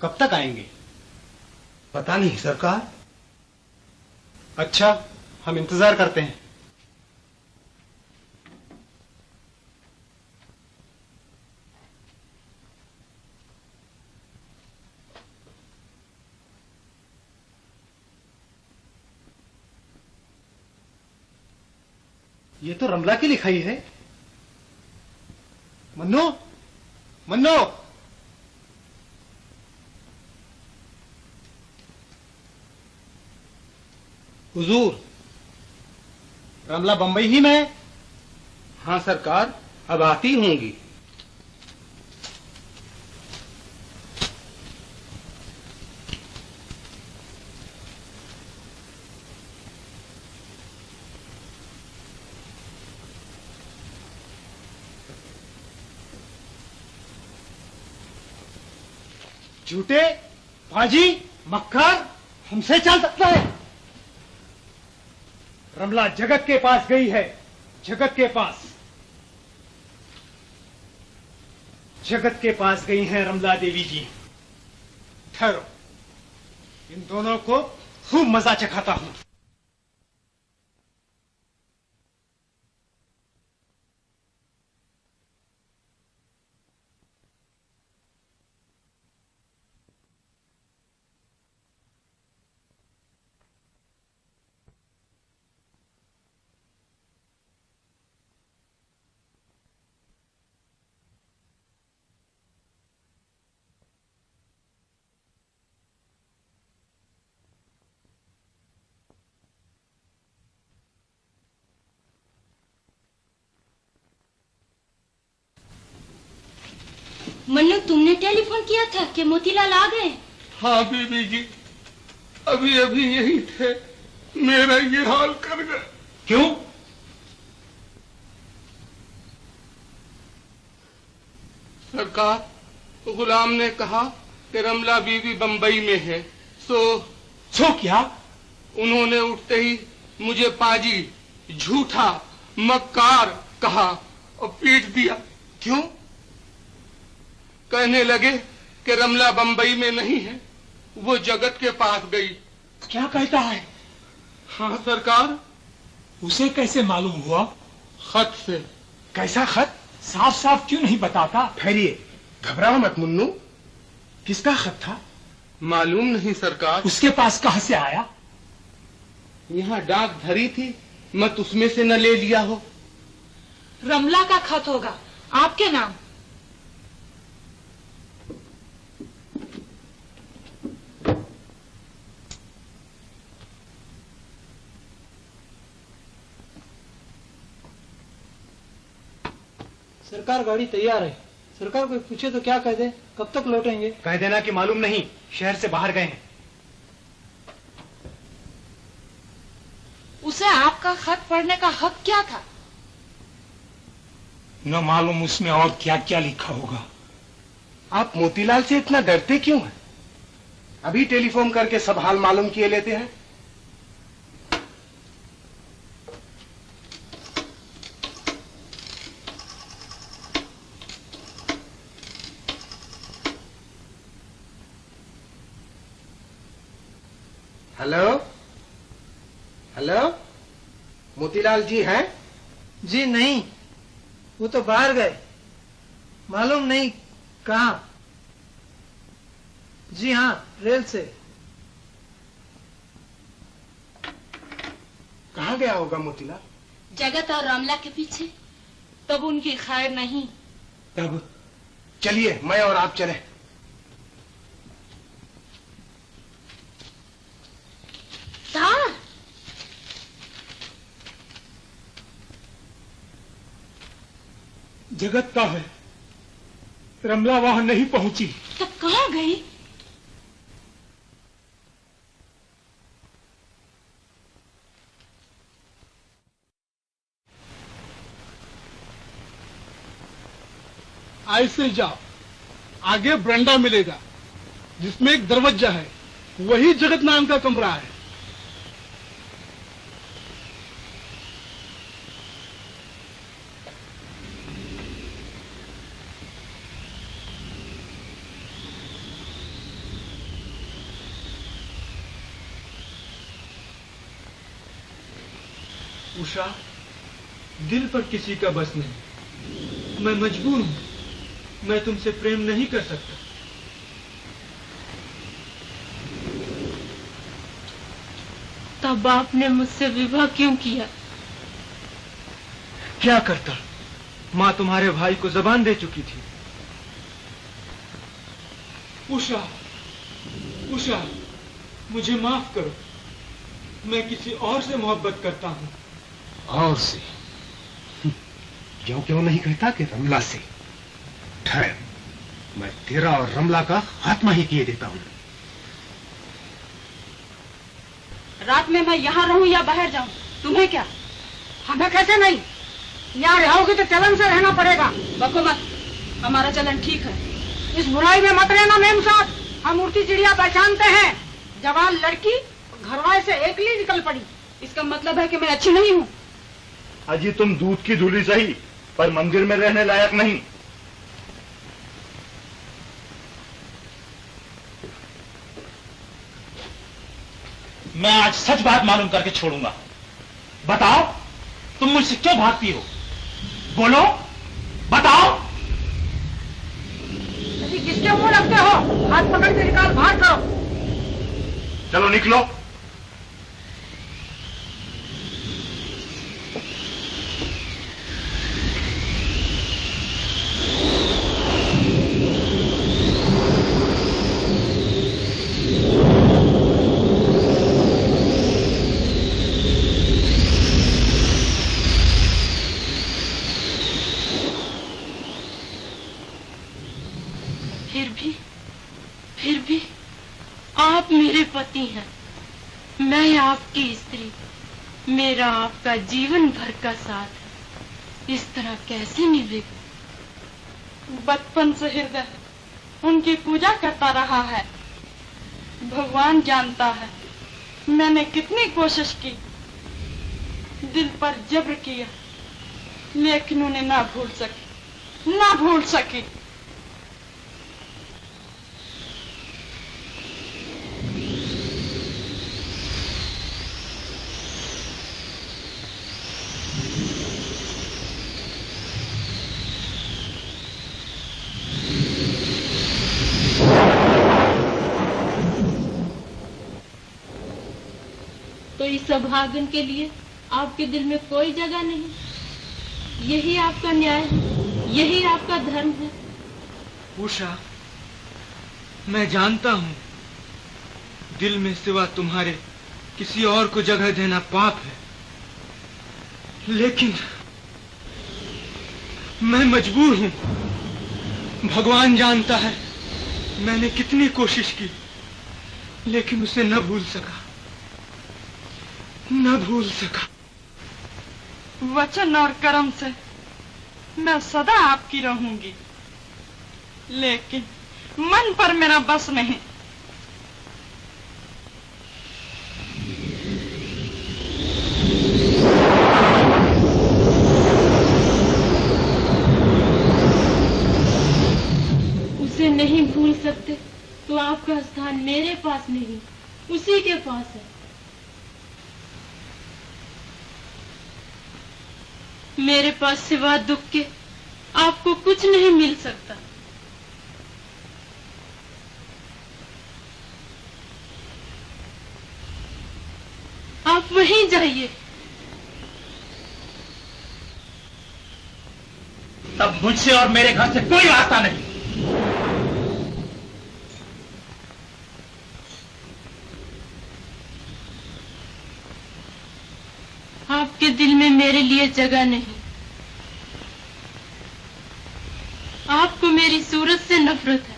M: कब तक आएंगे?
R: पता नहीं सरकार।
M: अच्छा, हम इंतजार करते हैं। ये तो रमला की लिखाई है। मन्नू, मन्नू,
R: हुजूर,
M: रमला बंबई ही में है?
R: हाँ सरकार, अब आती होंगी।
M: झूठे, बाजी, मक्कार, हमसे चल सकता है। रमला जगत के पास गई है, जगत के पास। जगत के पास गई हैं रमला देवी जी। ठहरो, इन दोनों को खूब मजा चखाता हूं।
N: मन्नू, तुमने टेलीफोन किया था कि मोतीलाल आ गए?
R: हाँ बीबी जी, अभी अभी यही थे, मेरा ये हाल कर गए।
M: क्यों?
R: सरकार, गुलाम ने कहा कि रमला बीवी बंबई में है। सो
M: क्या?
R: उन्होंने उठते ही मुझे पाजी, झूठा, मक्कार कहा और पीट दिया।
M: क्यों?
R: कहने लगे कि रमला बंबई में नहीं है, वो जगत के पास गई।
L: क्या कहता है?
R: हाँ सरकार।
L: उसे कैसे मालूम हुआ?
R: खत से।
L: कैसा खत? साफ साफ क्यों नहीं बताता?
U: ठहरिए, घबराओ मत मुन्नू। किसका खत था?
R: मालूम नहीं सरकार।
L: उसके पास कहाँ से आया?
R: यहाँ डाक धरी थी, मत उसमें से न ले लिया हो।
T: रमला का खत होगा, आपके नाम।
M: सरकार गाड़ी तैयार है। सरकार कोई पूछे तो क्या कह दे? कब तक लौटेंगे?
U: कह देना कि मालूम नहीं, शहर से बाहर गए हैं।
T: उसे आपका खत पढ़ने का हक क्या था?
L: न मालूम उसमें और क्या क्या लिखा होगा।
U: आप मोतीलाल से इतना डरते क्यों हैं? अभी टेलीफोन करके सब हाल मालूम किए लेते हैं। हेलो हेलो, मोतीलाल जी हैं?
M: जी नहीं, वो तो बाहर गए, मालूम नहीं कहाँ। जी हाँ, रेल से।
U: कहाँ गया होगा मोतीलाल?
N: जगत और रमला के पीछे।
T: तब उनकी खैर नहीं।
U: तब चलिए, मैं और आप चले।
N: तार
L: जगत का है, रमला वहां नहीं पहुंची।
N: तब कहाँ गई?
A: ऐसे जाओ, आगे बरंडा मिलेगा जिसमें एक दरवाजा है, वही जगत नाम का कमरा है।
H: उषा, दिल पर किसी का बस नहीं। मैं मजबूर हूं, मैं तुमसे प्रेम नहीं कर सकता।
B: तब आपने मुझसे विवाह क्यों किया?
H: क्या करता, माँ तुम्हारे भाई को जबान दे चुकी थी। उषा, उषा, मुझे माफ करो, मैं किसी और से मोहब्बत करता हूँ।
U: और से? क्यों नहीं कहता कि रमला से? ठहर, मैं तेरा और रमला का खात्मा ही किए देता हूँ।
T: रात में मैं यहाँ रहूं या बाहर जाऊं, तुम्हें क्या? हमें कैसे नहीं, यहाँ रहोगी तो चलन से रहना पड़ेगा। बको मत, हमारा चलन ठीक है। इस बुराई में मत रहना मेम साहब, हम उड़ती चिड़िया पहचानते हैं। जवान लड़की घरवाले से एकली निकल पड़ी, इसका मतलब है कि मैं अच्छी नहीं हूँ।
S: अजी तुम दूध की धूली सही, पर मंदिर में रहने लायक नहीं।
D: मैं आज सच बात मालूम करके छोड़ूंगा। बताओ, तुम मुझसे क्यों भागती हो? बोलो, बताओ।
T: किसके मुंह रखते हो? हाथ पकड़ के निकाल, बाहर करो।
S: चलो निकलो।
B: फिर भी आप मेरे पति हैं, मैं आपकी स्त्री, मेरा आपका जीवन भर का साथ है, इस तरह कैसे निभेगा?
I: बचपन से हृदय उनकी पूजा करता रहा है। भगवान जानता है मैंने कितनी कोशिश की, दिल पर जब्र किया, लेकिन उन्हें ना भूल सकी।
B: तो इस अभागन के लिए आपके दिल में कोई जगह नहीं? यही आपका न्याय है, यही आपका धर्म है?
H: उषा, मैं जानता हूँ दिल में सिवा तुम्हारे किसी और को जगह देना पाप है, लेकिन मैं मजबूर हूँ। भगवान जानता है मैंने कितनी कोशिश की, लेकिन उसे न भूल सका, न भूल सका।
I: वचन और कर्म से मैं सदा आपकी रहूंगी, लेकिन मन पर मेरा बस नहीं।
B: उसे नहीं भूल सकते तो आपका स्थान मेरे पास नहीं, उसी के पास है। मेरे पास सिवा दुख के आपको कुछ नहीं मिल सकता। आप वहीं जाइए।
L: तब मुझसे और मेरे घर से कोई रास्ता नहीं।
B: आपके दिल में मेरे लिए जगह नहीं। आपको मेरी सूरत से नफरत है।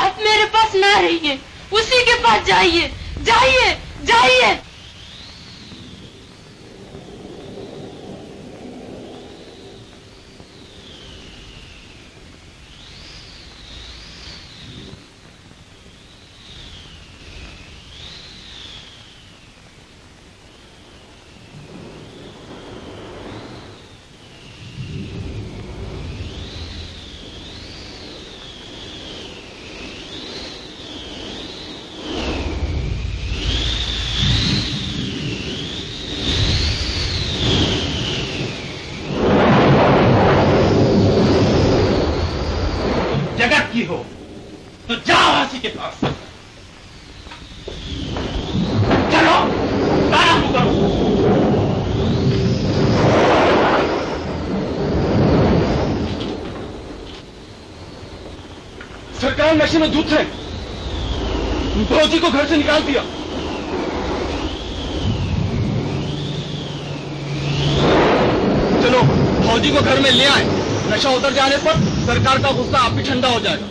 B: आप मेरे पास ना रहिए, उसी के पास जाइए, जाइए, जाइए।
L: जगत की हो तो जाओ हाथी के पास। चलो गाना करो।
H: सरकार नशे में धुत है, फौजी को घर से निकाल दिया। चलो फौजी को घर में ले आए, नशा उतर जाने पर सरकार का गुस्सा आप भी ठंडा हो जाएगा।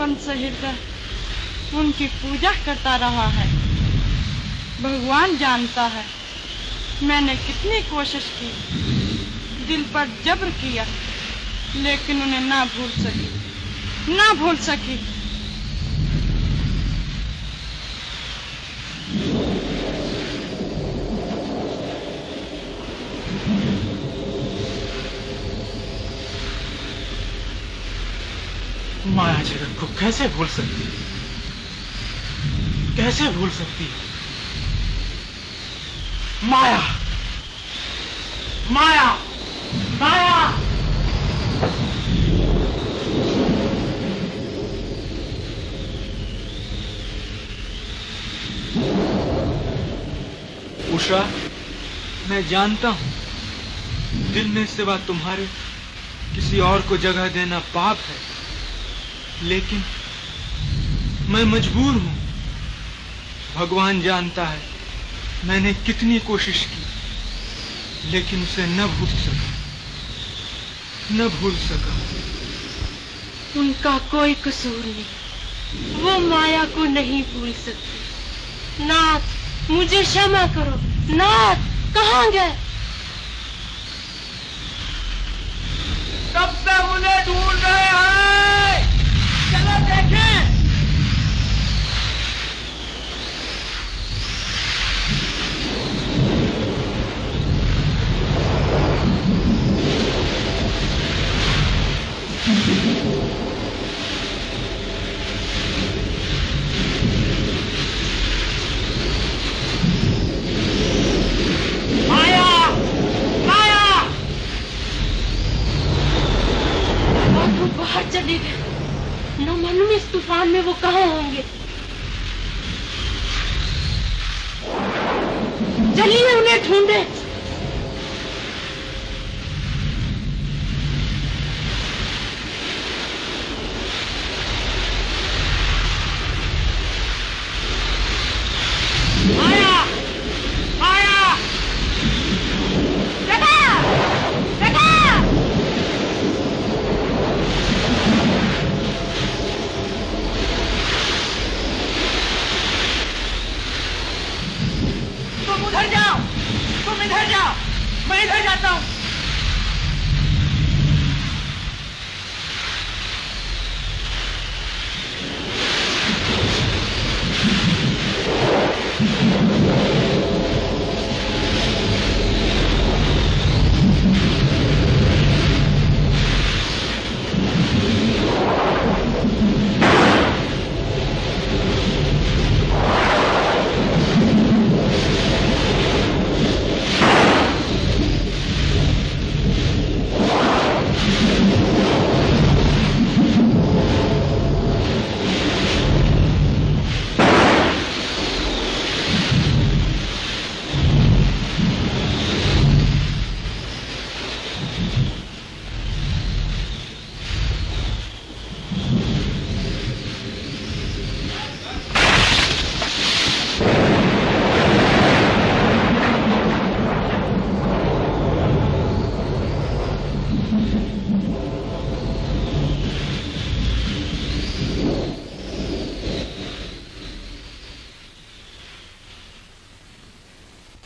I: बचपन से हृदय उनकी पूजा करता रहा है। भगवान जानता है मैंने कितनी कोशिश की, दिल पर जब्र किया, लेकिन उन्हें ना भूल सकी।
D: माया जगत को कैसे भूल सकती है? कैसे भूल सकती है? माया, माया, माया!
H: उषा, मैं जानता हूं दिल में सिवा तुम्हारे किसी और को जगह देना पाप है, लेकिन मैं मजबूर हूं। भगवान जानता है मैंने कितनी कोशिश की, लेकिन उसे न भूल सका।
B: उनका कोई कसूर नहीं, वो माया को नहीं भूल सकती। नाथ, मुझे क्षमा करो। नाथ, कहाँ गए?
O: कब से मुझे ढूंढ रहे हैं? चलो देखें।
B: माया, माया! वो बाहर चले गए। न मालूम इस तूफान में वो कहाँ होंगे। चलिए उन्हें ढूंढे।
O: माया, माया! तुम उधर जाओ, तुम इधर जाओ, मैं इधर जाता हूँ।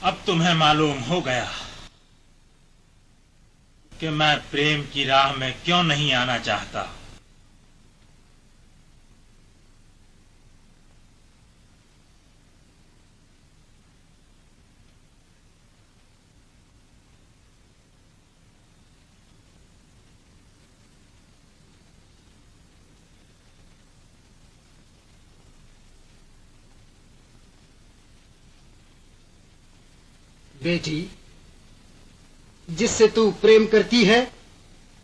D: अब तुम्हें मालूम हो गया कि मैं प्रेम की राह में क्यों नहीं आना चाहता।
A: बेटी, जिससे तू प्रेम करती है